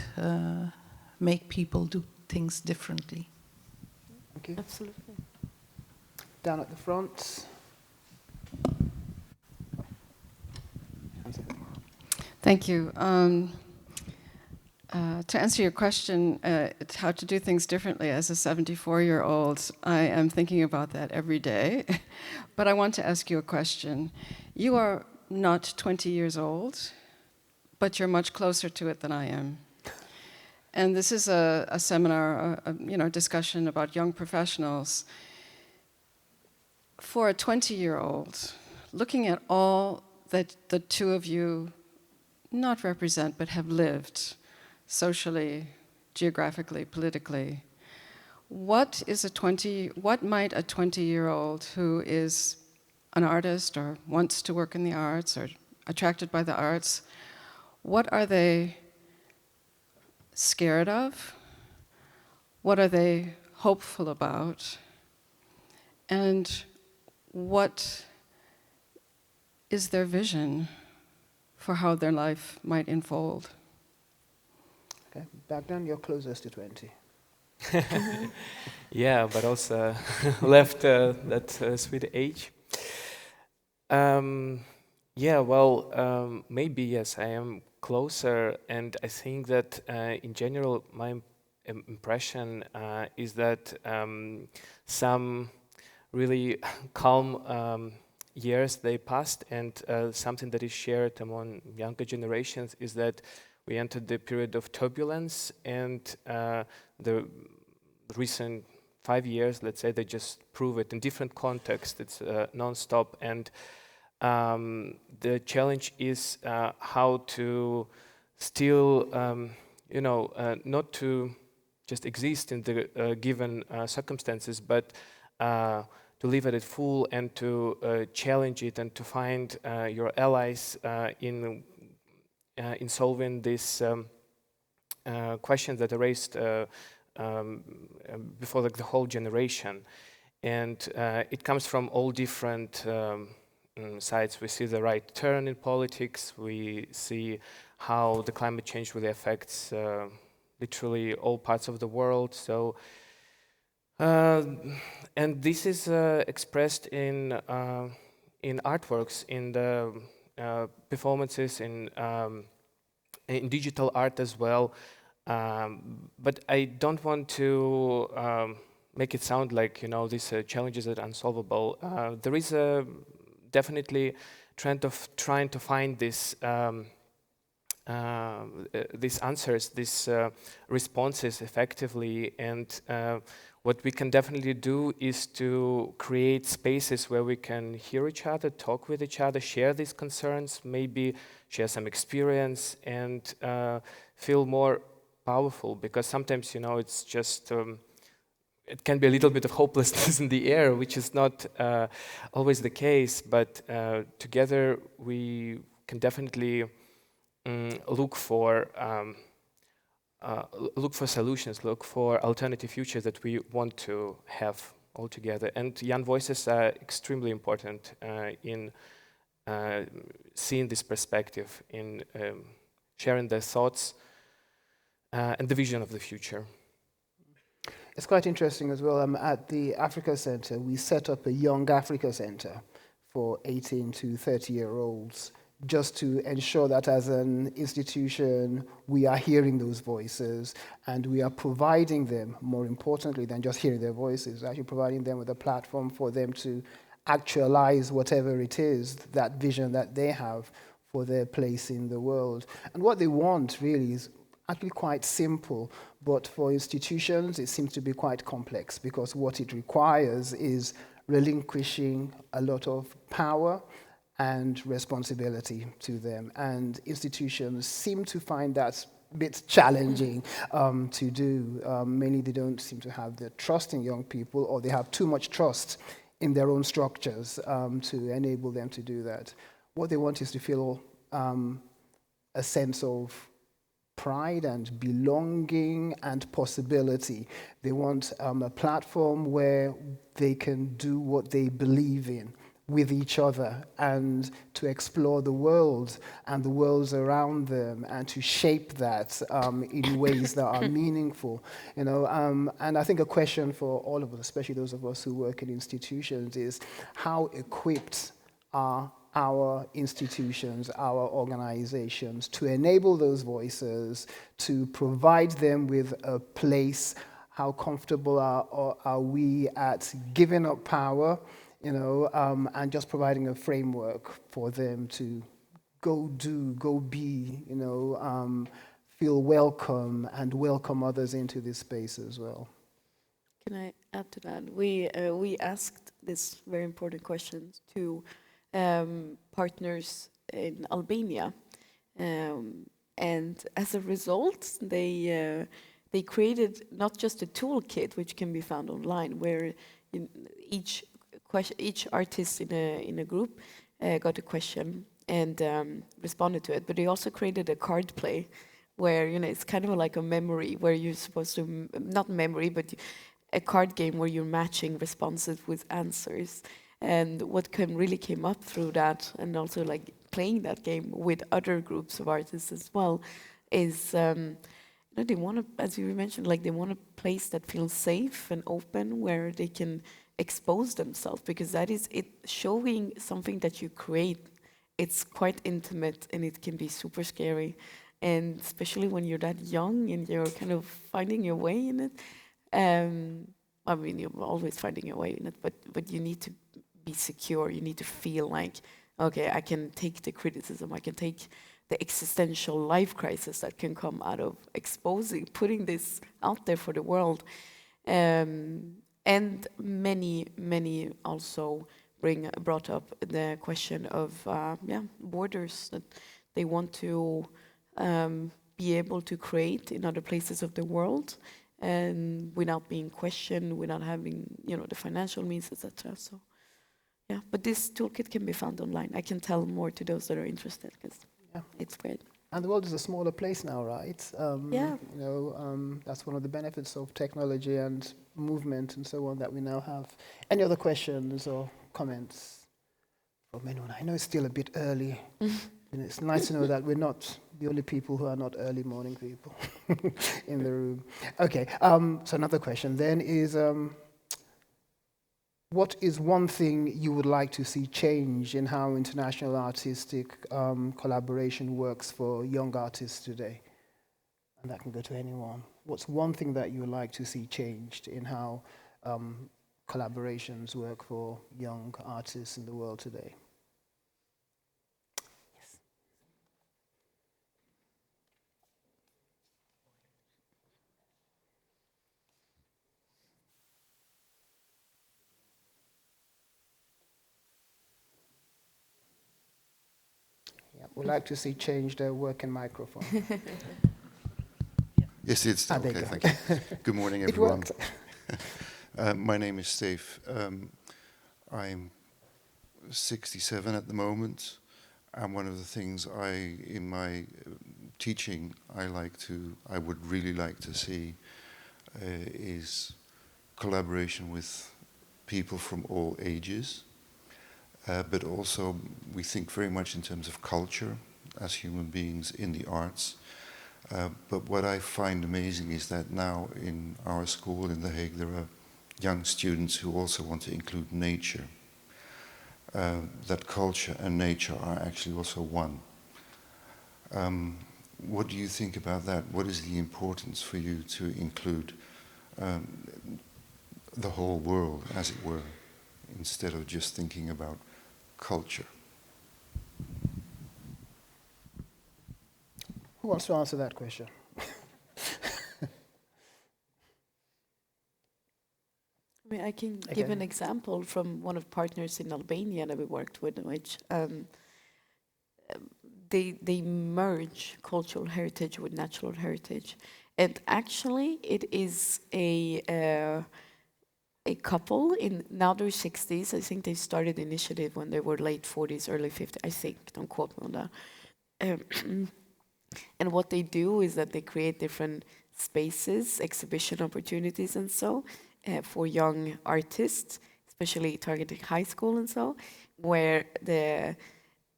F: make people do things differently.
B: Thank you.
C: Absolutely.
B: Down at the front.
G: Thank you. To answer your question, how to do things differently as a 74-year-old, I am thinking about that every day. But I want to ask you a question. You are not 20 years old, but you're much closer to it than I am. And this is a seminar, a discussion about young professionals. For a 20-year-old, looking at all that the two of you not represent, but have lived socially, geographically, politically, what might a 20-year-old who is an artist or wants to work in the arts or attracted by the arts, what are they scared of? What are they hopeful about? And what is their vision for how their life might unfold?
B: Okay, Bahdan, you're closest to 20.
D: Yeah, but also left that sweet age. Yeah, well, maybe yes, I am closer, and I think that in general, my impression is that some really calm years they passed, and something that is shared among younger generations is that we entered the period of turbulence, and the recent 5 years, let's say, they just prove it in different contexts. It's non-stop, and the challenge is how to still, not to just exist in the given circumstances, but to live at it full and to challenge it and to find your allies in solving these questions that are raised before the whole generation. And it comes from all different sides. We see the right turn in politics. We see how the climate change really affects literally all parts of the world. So, and this is expressed in artworks, in the performances, in digital art as well. But I don't want to make it sound like these challenges are unsolvable. There is a definitely trend of trying to find these answers, these responses effectively, and what we can definitely do is to create spaces where we can hear each other, talk with each other, share these concerns, maybe share some experience, and feel more powerful, because sometimes it's just it can be a little bit of hopelessness in the air, which is not always the case, but together we can definitely look for solutions, look for alternative futures that we want to have all together. And young voices are extremely important in seeing this perspective, in sharing their thoughts and the vision of the future.
B: It's quite interesting as well. At the Africa Center, we set up a Young Africa Center for 18 to 30-year-olds just to ensure that as an institution, we are hearing those voices and we are providing them, more importantly than just hearing their voices, actually providing them with a platform for them to actualize whatever it is, that vision that they have for their place in the world. And what they want really is actually quite simple, but for institutions it seems to be quite complex, because what it requires is relinquishing a lot of power and responsibility to them. And institutions seem to find that a bit challenging to do. Mainly they don't seem to have the trust in young people, or they have too much trust in their own structures to enable them to do that. What they want is to feel a sense of pride and belonging and possibility. They want a platform where they can do what they believe in with each other, and to explore the world and the worlds around them, and to shape that in ways that are meaningful. And I think a question for all of us, especially those of us who work in institutions, is how equipped are our institutions, our organizations, to enable those voices, to provide them with a place? How comfortable are we at giving up power, and just providing a framework for them to go do, go be, feel welcome and welcome others into this space as well.
C: Can I add to that? We asked this very important question to partners in Albania, and as a result, they created not just a toolkit which can be found online, where each artist in a group got a question and responded to it, but they also created a card play where it's kind of like a memory, where you're supposed to, not memory, but a card game where you're matching responses with answers. And what really came up through that, and also like playing that game with other groups of artists as well, is they want to, as you mentioned, like they want a place that feels safe and open, where they can expose themselves, because that is it. Showing something that you create, it's quite intimate and it can be super scary, and especially when you're that young and you're kind of finding your way in it. I mean, you're always finding your way in it, but you need to be secure. You need to feel like, okay, I can take the criticism, I can take the existential life crisis that can come out of putting this out there for the world. And many also brought up the question of borders that they want to be able to create in other places of the world, and without being questioned, without having the financial means, etc. So yeah, but this toolkit can be found online. I can tell more to those that are interested, because it's great.
B: And the world is a smaller place now, right? That's one of the benefits of technology and movement and so on that we now have. Any other questions or comments from anyone? I know it's still a bit early. And it's nice to know that we're not the only people who are not early morning people in the room. Okay, so another question then is, what is one thing you would like to see change in how international artistic collaboration works for young artists today? And that can go to anyone. What's one thing that you would like to see changed in how collaborations work for young artists in the world today? Yes. We'd like to see change the working microphone.
H: Yes, it's okay. Thank you. Good morning, everyone. My name is Steve. I'm 67 at the moment, and one of the things in my teaching, I would really like to see is collaboration with people from all ages. But also we think very much in terms of culture as human beings in the arts. But what I find amazing is that now in our school in The Hague there are young students who also want to include nature. that culture and nature are actually also one. What do you think about that? What is the importance for you to include the whole world, as it were, instead of just thinking about culture?
B: Who wants to answer that question?
C: I mean, I can give an example from one of partners in Albania that we worked with, in which they merge cultural heritage with natural heritage, and actually it is a couple in now their 60s. I think they started the initiative when they were late 40s, early 50s. I think, don't quote me on that. And what they do is that they create different spaces, exhibition opportunities, and so. For young artists, especially targeting high school and so, where the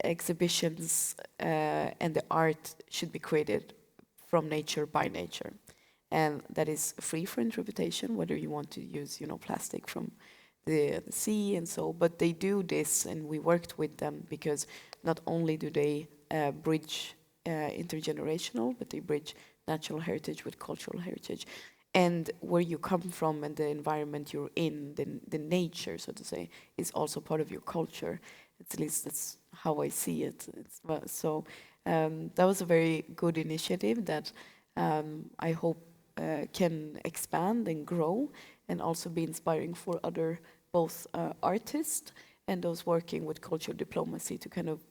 C: exhibitions and the art should be created from nature by nature. And that is free for interpretation, whether you want to use, plastic from the sea and so, but they do this, and we worked with them because not only do they bridge intergenerational, but they bridge natural heritage with cultural heritage. And where you come from and the environment you're in, the nature, so to say, is also part of your culture. At least that's how I see it. So that was a very good initiative that I hope can expand and grow, and also be inspiring for other both artists and those working with cultural diplomacy to kind of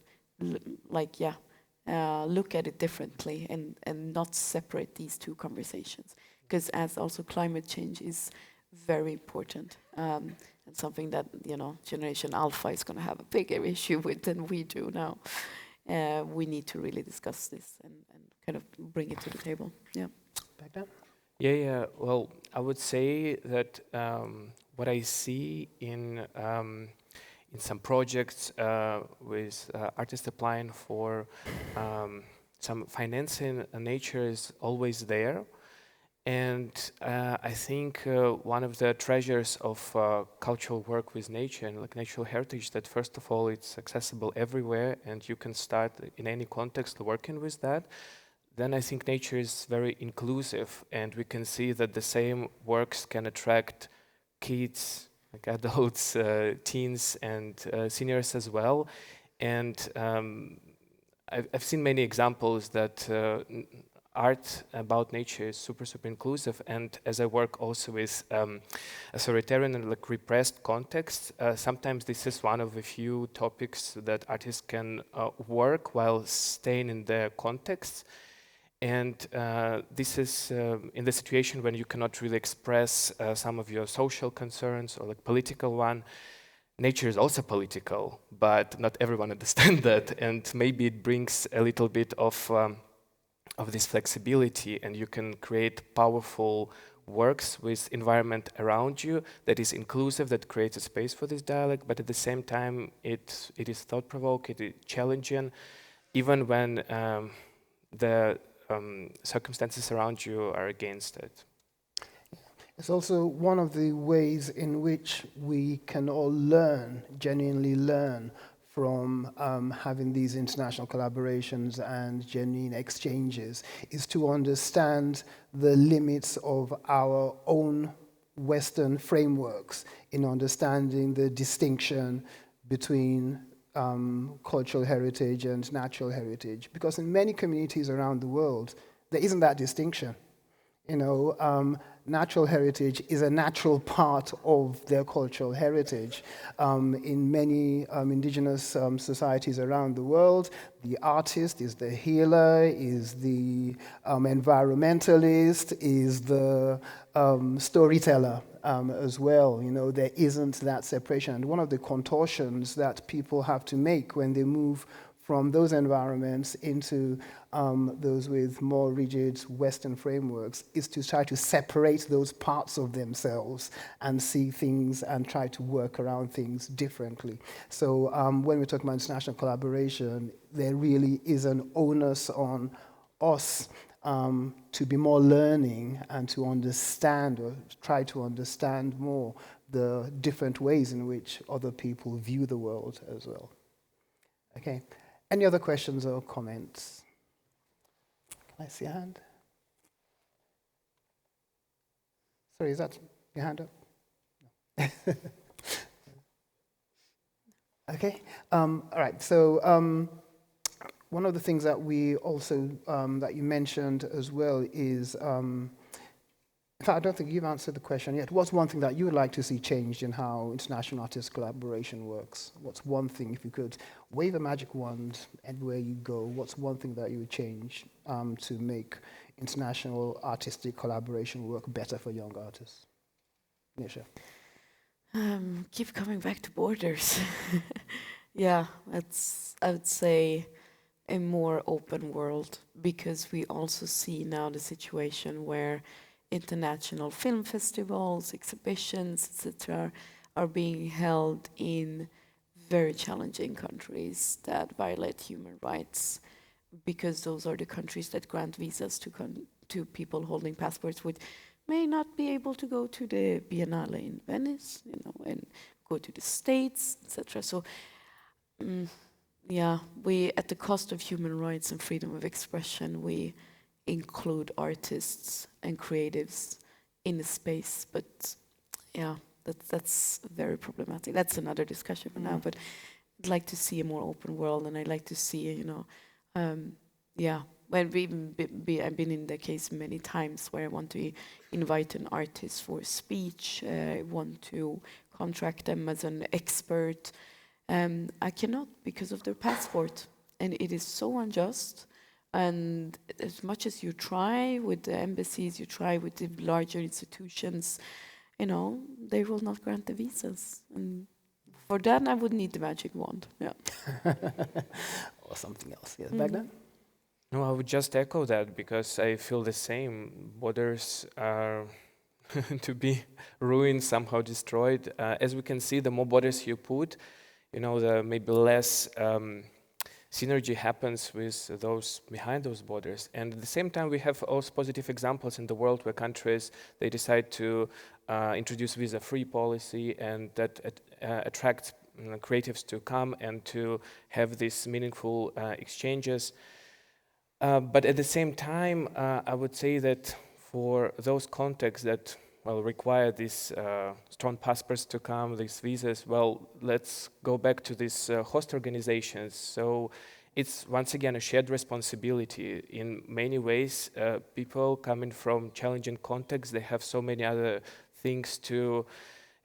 C: look at it differently and not separate these two conversations. Because as also climate change is very important and something that, Generation Alpha is going to have a bigger issue with than we do now. We need to really discuss this and kind of bring it to the table. Yeah.
B: Bahdan?
D: Yeah. Well, I would say that what I see in some projects with artists applying for some financing, nature is always there. And I think one of the treasures of cultural work with nature and natural heritage, that first of all it's accessible everywhere and you can start in any context working with that. Then I think nature is very inclusive, and we can see that the same works can attract kids, like adults, teens, and seniors as well. And I've seen many examples that art about nature is super inclusive, and as I work also with authoritarian and repressed contexts, sometimes this is one of the few topics that artists can work while staying in their context. And this is in the situation when you cannot really express some of your social concerns or political one. Nature is also political, but not everyone understands that, and maybe it brings a little bit of this flexibility, and you can create powerful works with environment around you that is inclusive, that creates a space for this dialogue, but at the same time it is thought-provoking, it is challenging, even when the circumstances around you are against it.
B: It's also one of the ways in which we can all learn, genuinely learn, from having these international collaborations and genuine exchanges, is to understand the limits of our own Western frameworks in understanding the distinction between cultural heritage and natural heritage. Because in many communities around the world, there isn't that distinction. Natural heritage is a natural part of their cultural heritage. In many indigenous societies around the world, the artist is the healer, is the environmentalist, is the storyteller as well. There isn't that separation. And one of the contortions that people have to make when they move from those environments into those with more rigid Western frameworks is to try to separate those parts of themselves and see things and try to work around things differently. So when we're talking about international collaboration, there really is an onus on us to be more learning and to understand or try to understand more the different ways in which other people view the world as well. Okay, any other questions or comments? Can I see a hand? Sorry, is that your hand up? No. Okay, all right, so one of the things that we also, that you mentioned as well is, in fact, I don't think you've answered the question yet. What's one thing that you would like to see changed in how international artist collaboration works? What's one thing, if you could wave a magic wand everywhere you go, what's one thing that you would change to make international artistic collaboration work better for young artists? Niusha.
C: Keep coming back to borders. Yeah, I would say a more open world, because we also see now the situation where international film festivals, exhibitions, etc., are being held in very challenging countries that violate human rights, because those are the countries that grant visas to people holding passports which may not be able to go to the Biennale in Venice, and go to the States, etc. So, yeah, we, at the cost of human rights and freedom of expression, we include artists and creatives in the space. But yeah, that's very problematic. That's another discussion for now. But I'd like to see a more open world, and I'd like to see, yeah. Well, I've been in the case many times where I want to invite an artist for a speech, I want to contract them as an expert. I cannot because of their passport, and it is so unjust. And as much as you try with the embassies, you try with the larger institutions, they will not grant the visas. And for that, I would need the magic wand. Yeah.
B: Or something else. Yes, Bahdan?
D: No, I would just echo that, because I feel the same. Borders are to be ruined, somehow destroyed. As we can see, the more borders you put, the maybe less synergy happens with those behind those borders. And at the same time, we have also positive examples in the world where countries, they decide to introduce visa-free policy, and that attracts creatives to come and to have these meaningful exchanges. But at the same time, I would say that for those contexts that require these strong passports to come, these visas, let's go back to these host organizations. So it's once again a shared responsibility. In many ways, people coming from challenging contexts, they have so many other things to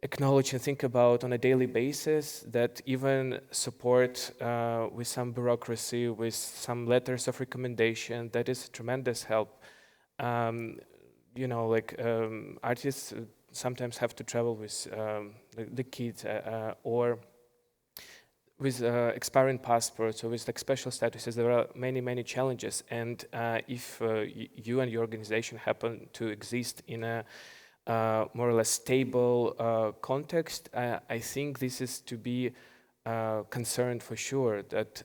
D: acknowledge and think about on a daily basis, that even support with some bureaucracy, with some letters of recommendation, that is a tremendous help. Artists sometimes have to travel with the kids or with expiring passports or with special statuses. There are many, many challenges. And if you and your organization happen to exist in a more or less stable context, I think this is to be concerned for sure, that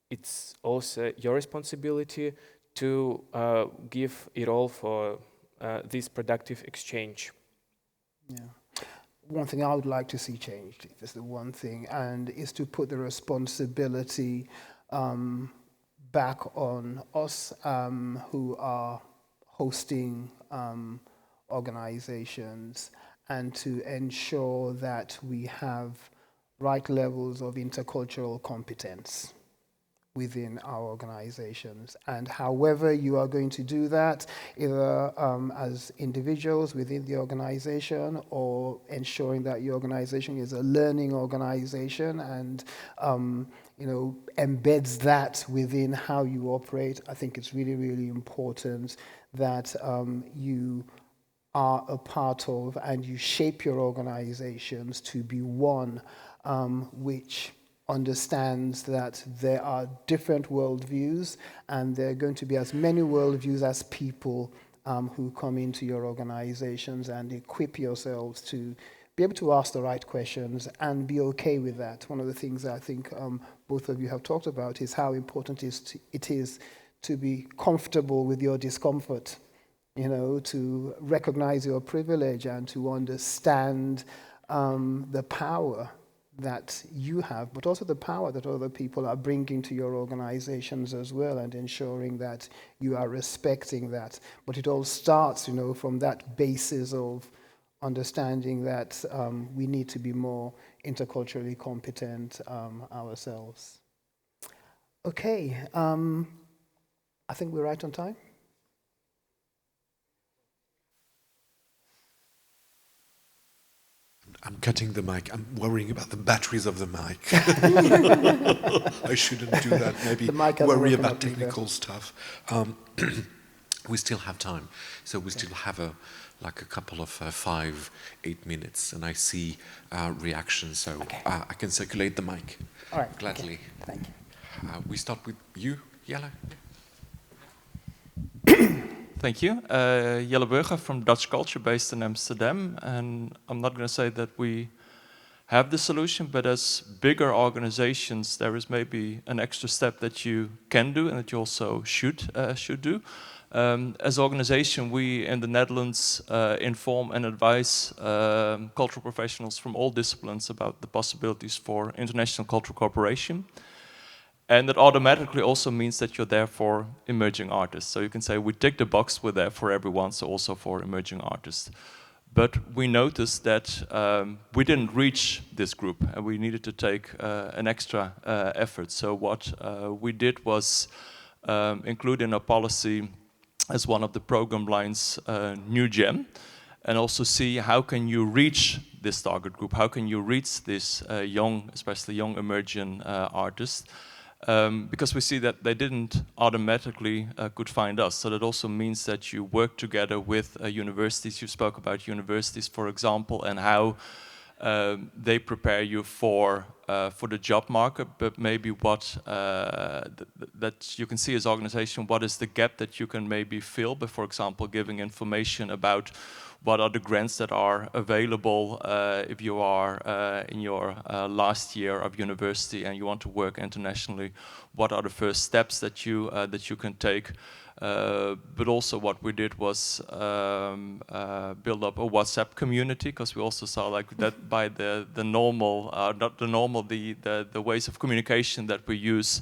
D: it's also your responsibility to give it all for this productive exchange.
B: Yeah. One thing I would like to see changed, if it's the one thing, and is to put the responsibility back on us who are hosting organizations, and to ensure that we have right levels of intercultural competence within our organizations. And however you are going to do that, either as individuals within the organization, or ensuring that your organization is a learning organization and embeds that within how you operate, I think it's really, really important that you are a part of and you shape your organizations to be one which understands that there are different worldviews, and there are going to be as many worldviews as people who come into your organizations, and equip yourselves to be able to ask the right questions and be okay with that. One of the things I think both of you have talked about is how important it is to be comfortable with your discomfort, you know, to recognize your privilege and to understand the power that you have, but also the power that other people are bringing to your organizations as well, and ensuring that you are respecting that. But it all starts, you know, from that basis of understanding that we need to be more interculturally competent ourselves. Okay, I think we're right on time.
A: I'm cutting the mic. I'm worrying about the batteries of the mic. I shouldn't do that. Maybe worry about technical stuff. We still have time, so we still have a couple of 5-8 minutes, and I see reactions, so I can circulate the mic.
B: All right,
A: gladly.
B: Okay. Thank you.
A: We start with you, Jelle.
I: Thank you. Jelle Burger from Dutch Culture, based in Amsterdam. And I'm not going to say that we have the solution, but as bigger organizations, there is maybe an extra step that you can do and that you also should do. As an organization, we in the Netherlands inform and advise cultural professionals from all disciplines about the possibilities for international cultural cooperation. And that automatically also means that you're there for emerging artists. So you can say we tick the box, we're there for everyone, so also for emerging artists. But we noticed that we didn't reach this group, and we needed to take an extra effort. So what we did was include in our policy as one of the program lines New Gem, and also see how can you reach this target group, how can you reach this young, especially young emerging artists. Because we see that they didn't automatically could find us. So that also means that you work together with universities. You spoke about universities, for example, and how they prepare you for the job market, but maybe what that you can see as organization, what is the gap that you can maybe fill by, for example, giving information about what are the grants that are available if you are in your last year of university and you want to work internationally. What are the first steps that you can take? But also what we did was build up a WhatsApp community, because we also saw like that by the normal, not the normal, the ways of communication that we use,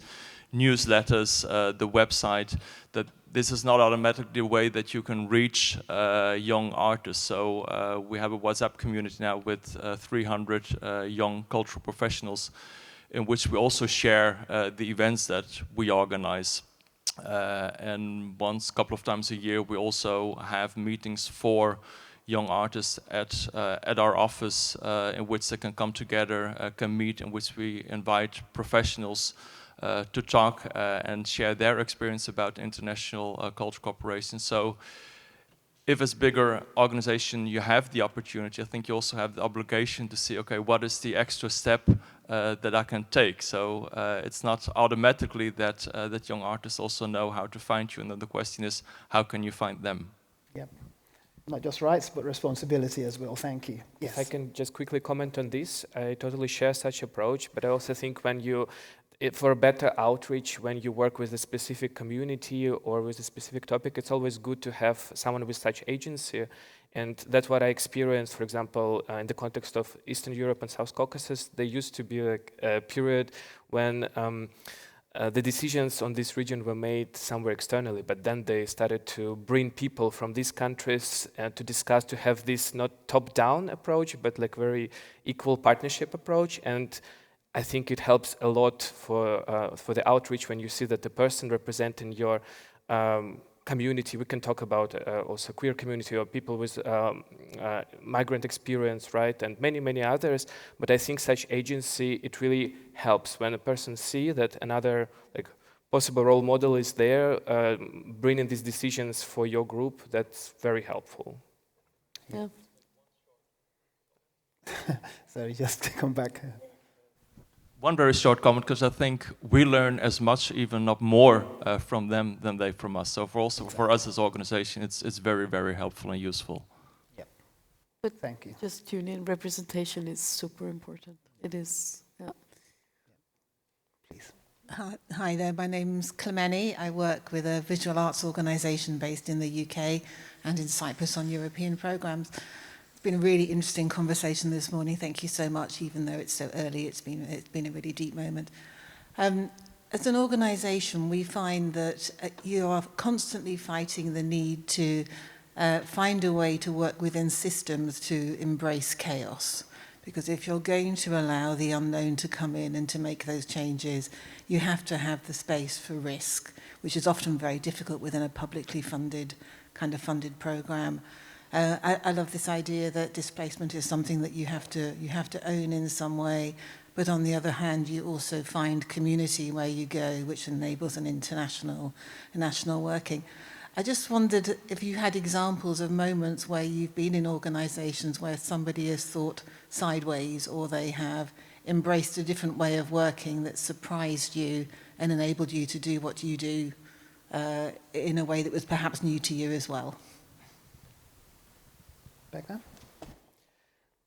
I: newsletters, the website, that this is not automatically the way that you can reach young artists. So we have a WhatsApp community now with 300 young cultural professionals, in which we also share the events that we organize. And couple of times a year, we also have meetings for young artists at our office, in which they can come together, can meet, in which we invite professionals to talk and share their experience about international cultural cooperation. So if as bigger organization you have the opportunity, I think you also have the obligation to see, okay, what is the extra step that I can take? So it's not automatically that that young artists also know how to find you, and then the question is, how can you find them?
B: Yep. Not just rights, but responsibility as well. Thank you. Yes.
D: If I can just quickly comment on this, I totally share such approach, but I also think when you for a better outreach, when you work with a specific community or with a specific topic, it's always good to have someone with such agency. And that's what I experienced, for example, in the context of Eastern Europe and South Caucasus. There used to be a period when the decisions on this region were made somewhere externally, but then they started to bring people from these countries to discuss, to have this not top-down approach, but like very equal partnership approach. And I think it helps a lot for the outreach when you see that the person representing your community, we can talk about also queer community or people with migrant experience, right, and many, many others. But I think such agency, it really helps when a person sees that another like possible role model is there, bringing these decisions for your group. That's very helpful.
C: Yeah.
B: Sorry, just to come back.
I: One very short comment, because I think we learn as much, even not more, from them than they from us. So for us as an organization, it's very, very helpful and useful.
B: Yep.
C: But
B: thank you.
C: Just tune in. Representation is super important. It is. Yeah.
B: Please.
J: Hi there, my name's Clemeni. I work with a visual arts organisation based in the UK and in Cyprus on European programmes. It's been a really interesting conversation this morning. Thank you so much, even though it's so early. It's been a really deep moment. As an organisation, we find that you are constantly fighting the need to find a way to work within systems to embrace chaos. Because if you're going to allow the unknown to come in and to make those changes, you have to have the space for risk, which is often very difficult within a publicly funded program. I love this idea that displacement is something that you have to own in some way, but on the other hand, you also find community where you go, which enables an national working. I just wondered if you had examples of moments where you've been in organisations where somebody has thought sideways or they have embraced a different way of working that surprised you and enabled you to do what you do in a way that was perhaps new to you as well.
B: Becca?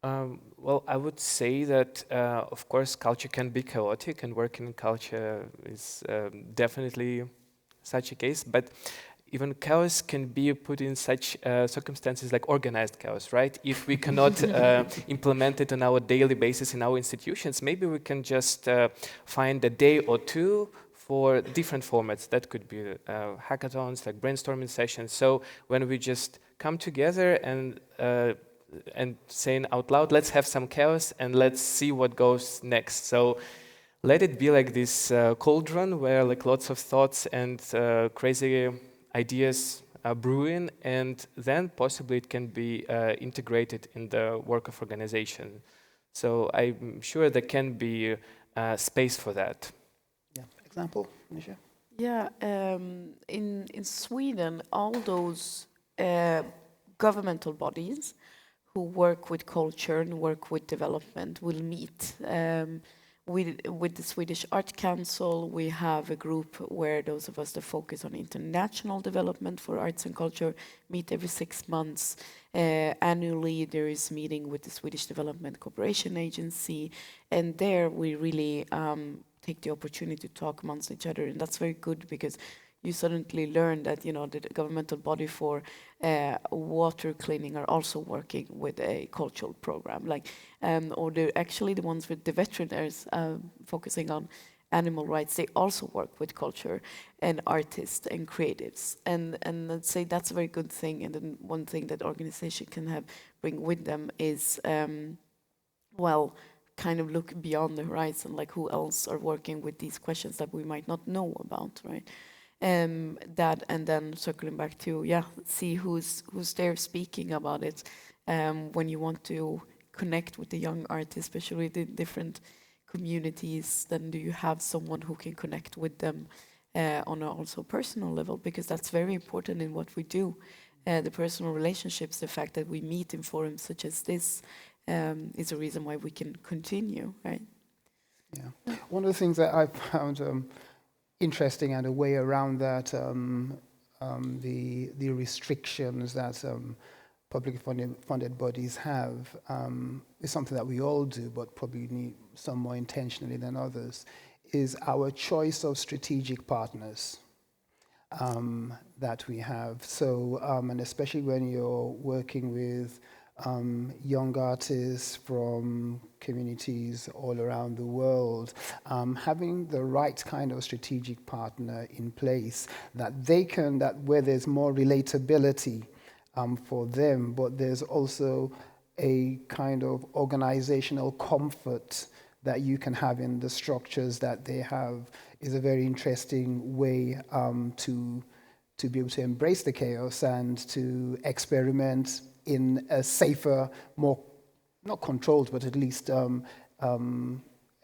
D: Well, I would say that, of course, culture can be chaotic, and working in culture is definitely such a case, but even chaos can be put in such circumstances like organized chaos, right? If we cannot implement it on our daily basis in our institutions, maybe we can just find a day or two for different formats. That could be hackathons, like brainstorming sessions. So when we just come together and saying out loud, let's have some chaos and let's see what goes next. So let it be like this cauldron where like lots of thoughts and crazy ideas are brewing, and then possibly it can be integrated in the work of organization. So I'm sure there can be space for that.
B: Yeah. Example, Niusha?
C: Yeah, in Sweden, all those governmental bodies who work with culture and work with development will meet. With the Swedish Art Council, we have a group where those of us that focus on international development for arts and culture meet every 6 months. Annually, there is meeting with the Swedish Development Cooperation Agency, and there we really take the opportunity to talk amongst each other, and that's very good because you suddenly learn that, you know, the governmental body for water cleaning are also working with a cultural program, like, or they're actually the ones with the veterinaries focusing on animal rights. They also work with culture and artists and creatives, and I'd say that's a very good thing. And then one thing that organization can bring with them is, well, kind of look beyond the horizon, like who else are working with these questions that we might not know about, right? That, and then circling back to, see who's there speaking about it. When you want to connect with the young artists, especially the different communities, then do you have someone who can connect with them on a also personal level? Because that's very important in what we do. The personal relationships, the fact that we meet in forums such as this is a reason why we can continue, right?
B: Yeah. One of the things that I found interesting and a way around that, the restrictions that publicly funded bodies have is something that we all do, but probably need some more intentionally than others, is our choice of strategic partners that we have. So, and especially when you're working with young artists from communities all around the world, having the right kind of strategic partner in place that where there's more relatability for them, but there's also a kind of organizational comfort that you can have in the structures that they have, is a very interesting way to be able to embrace the chaos and to experiment in a safer, more, not controlled, but at least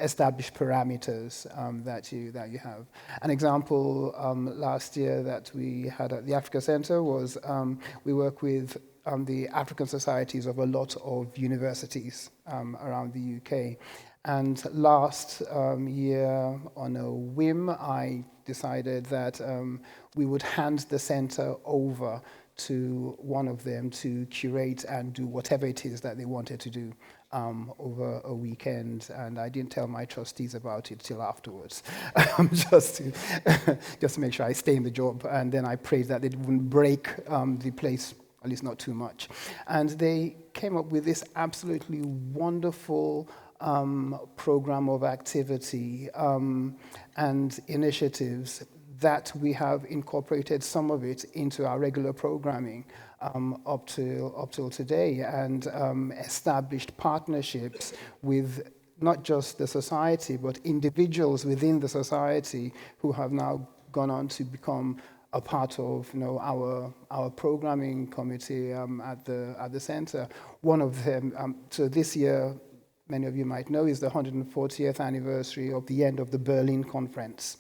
B: established parameters that you have. An example last year that we had at the Africa Center was we work with the African societies of a lot of universities around the UK. And last year, on a whim, I decided that we would hand the center over to one of them to curate and do whatever it is that they wanted to do over a weekend, and I didn't tell my trustees about it till afterwards, just to make sure I stay in the job. And then I prayed that it wouldn't break the place, at least not too much. And they came up with this absolutely wonderful program of activity and initiatives that we have incorporated some of it into our regular programming up till today, and established partnerships with not just the society, but individuals within the society who have now gone on to become a part of our programming committee at the center. One of them, so this year, many of you might know, is the 140th anniversary of the end of the Berlin Conference.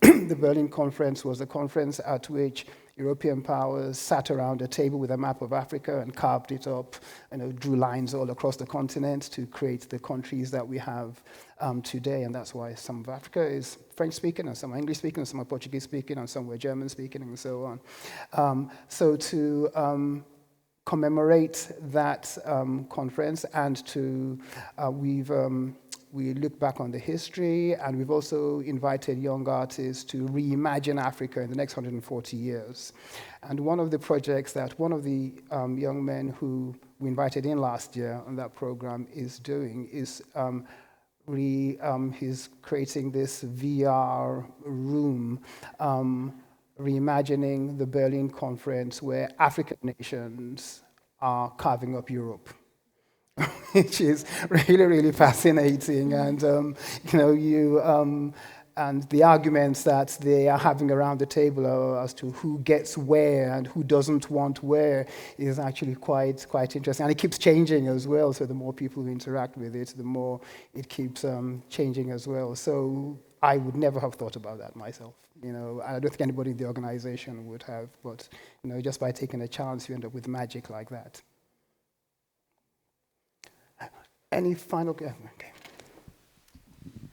B: The Berlin Conference was a conference at which European powers sat around a table with a map of Africa and carved it up, drew lines all across the continent to create the countries that we have today. And that's why some of Africa is French-speaking, and some are English-speaking, and some are Portuguese-speaking, and some were German-speaking, and so on. So to commemorate that conference, and to we look back on the history, and we've also invited young artists to reimagine Africa in the next 140 years. And one of the projects that one of the young men who we invited in last year on that program is doing is he's creating this VR room, reimagining the Berlin Conference, where African nations are carving up Europe. Which is really, really fascinating, and and the arguments that they are having around the table as to who gets where and who doesn't want where is actually quite interesting, and it keeps changing as well. So the more people who interact with it, the more it keeps changing as well. So I would never have thought about that myself. I don't think anybody in the organization would have, but just by taking a chance, you end up with magic like that. Any final? Okay.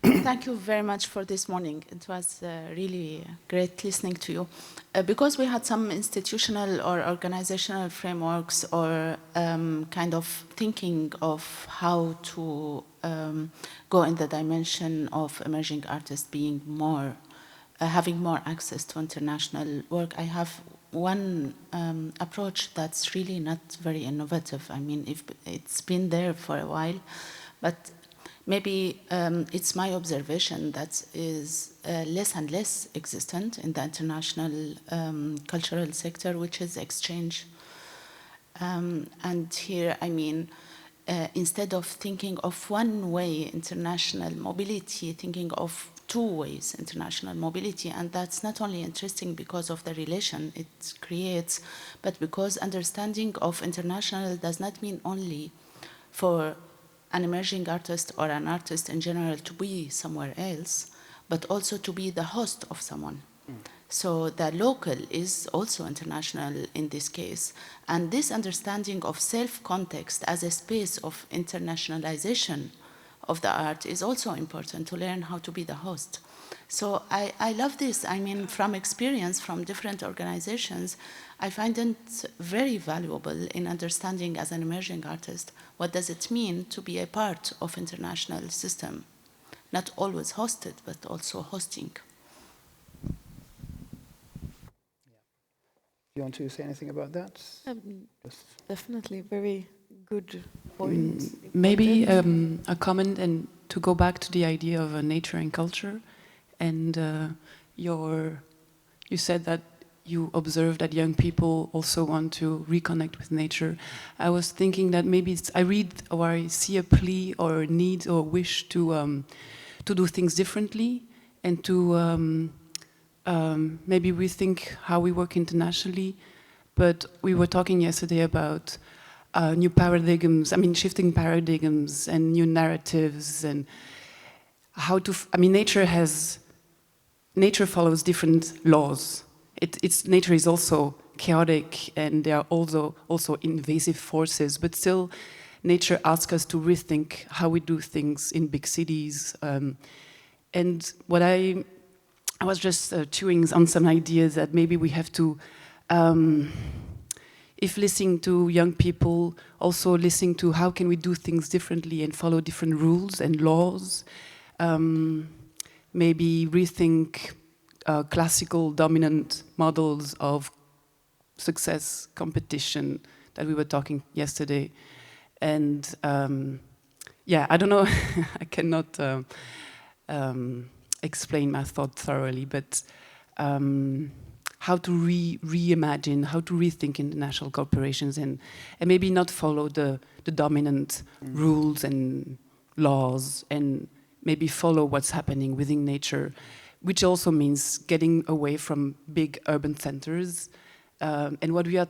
K: Thank you very much for this morning. It was really great listening to you. Because we had some institutional or organizational frameworks or kind of thinking of how to go in the dimension of emerging artists being more, having more access to international work, I have one approach that's really not very innovative. I mean, it's been there for a while, but maybe it's my observation that is less and less existent in the international cultural sector, which is exchange. And here, I mean, instead of thinking of one way international mobility, thinking of two ways international mobility, and that's not only interesting because of the relation it creates, but because understanding of international does not mean only for an emerging artist or an artist in general to be somewhere else, but also to be the host of someone. So the local is also international in this case, and this understanding of self-context as a space of internationalization of the art is also important to learn how to be the host. So I love this. I mean, from experience from different organizations, I find it very valuable in understanding as an emerging artist, what does it mean to be a part of international system, not always hosted, but also hosting.
B: You want to say anything about that?
C: Definitely, very good point.
L: Maybe a comment, and to go back to the idea of nature and culture, and you said that you observe that young people also want to reconnect with nature. I was thinking that maybe I read or I see a plea or a need or wish to do things differently, and to maybe rethink how we work internationally. But we were talking yesterday about new paradigms, I mean, shifting paradigms and new narratives, and how to, nature follows different laws. Nature is also chaotic, and there are also invasive forces, but still nature asks us to rethink how we do things in big cities. And what I was just chewing on some ideas that maybe we have to if listening to young people, also listening to how can we do things differently and follow different rules and laws, maybe rethink classical dominant models of success, competition that we were talking yesterday. And yeah, I don't know, I cannot explain my thought thoroughly, but how to reimagine, how to rethink international corporations and maybe not follow the dominant rules and laws and maybe follow what's happening within nature, which also means getting away from big urban centers. And what we are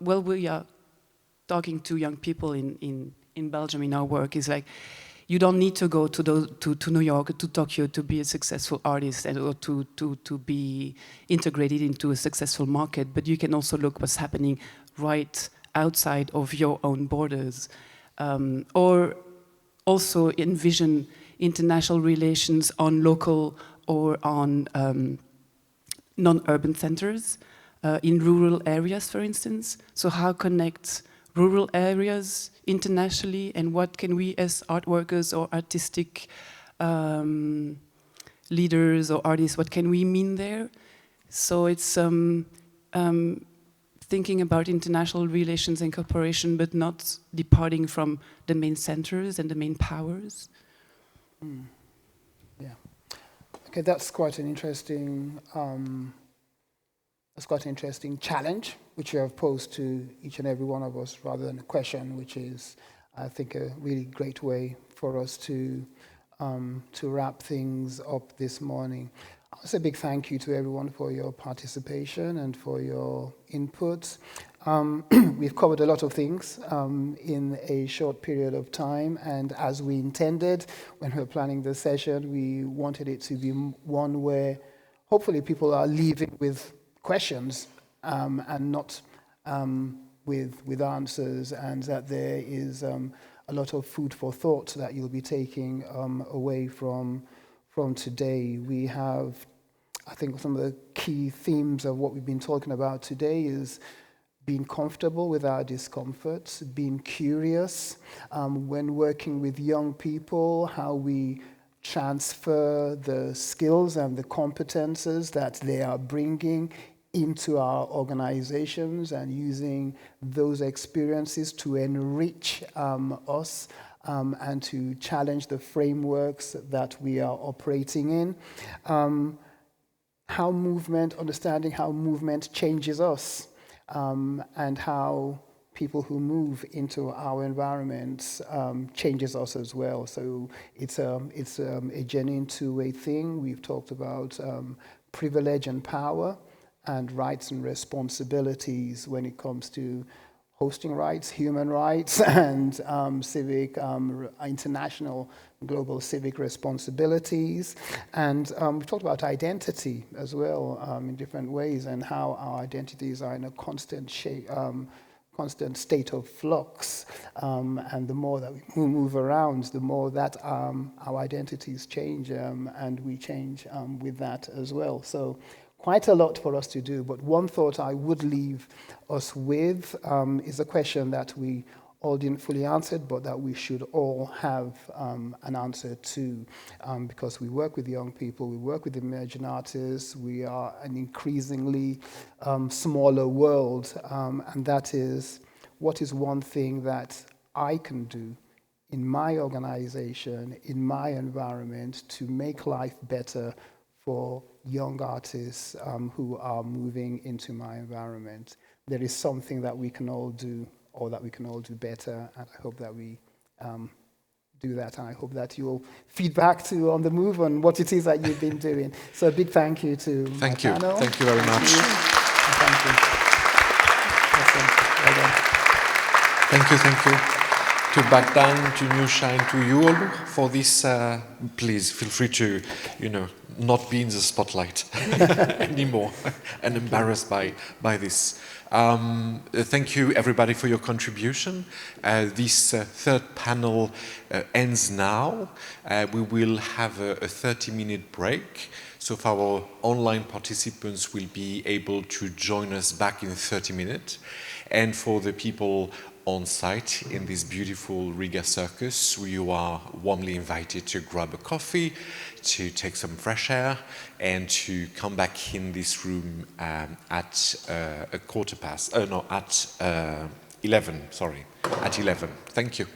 L: we are talking to young people in Belgium in our work is like, you don't need to go to New York, to Tokyo to be a successful artist or to be integrated into a successful market, but you can also look what's happening right outside of your own borders. Or also envision international relations on local or on non-urban centers, in rural areas, for instance. So how connect rural areas internationally, and what can we as art workers or artistic leaders or artists, what can we mean there? So it's thinking about international relations and cooperation, but not departing from the main centers and the main powers.
B: Yeah. Okay, that's quite an interesting challenge, which you have posed to each and every one of us, rather than a question, which is, I think, a really great way for us to wrap things up this morning. I'll say a big thank you to everyone for your participation and for your input. We've covered a lot of things in a short period of time, and as we intended when we were planning the session, we wanted it to be one where hopefully people are leaving with questions and not with answers, and that there is a lot of food for thought that you'll be taking away from today. We have, I think, some of the key themes of what we've been talking about today is being comfortable with our discomforts, being curious when working with young people, how we transfer the skills and the competences that they are bringing into our organizations, and using those experiences to enrich us and to challenge the frameworks that we are operating in. Understanding how movement changes us, and how people who move into our environments changes us as well. So it's a genuine two-way thing. We've talked about privilege and power, and rights and responsibilities when it comes to hosting rights, human rights, and civic, international, global civic responsibilities. And we've talked about identity as well in different ways, and how our identities are in a constant state of flux. And the more that we move around, the more that our identities change, and we change with that as well. So quite a lot for us to do, but one thought I would leave us with is a question that we all didn't fully answer, but that we should all have an answer to, because we work with young people, we work with emerging artists, we are an increasingly smaller world, and that is, what is one thing that I can do in my organization, in my environment, to make life better for young artists who are moving into my environment? There is something that we can all do, or that we can all do better, and I hope that we do that, and I hope that you'll feedback to On the Move on what it is that you've been doing. So a big thank you to my panel.
A: Thank you very much.
B: Thank you. Awesome. Well done.
A: Thank you. To Bahdan, to Niusha, and to you all for this. Please feel free to, not be in the spotlight anymore and embarrassed by this. Thank you, everybody, for your contribution. This third panel ends now. We will have a 30-minute break. So our online participants will be able to join us back in 30 minutes. And for the people on site in this beautiful Riga circus, you are warmly invited to grab a coffee, to take some fresh air, and to come back in this room at 11, sorry, at 11. Thank you.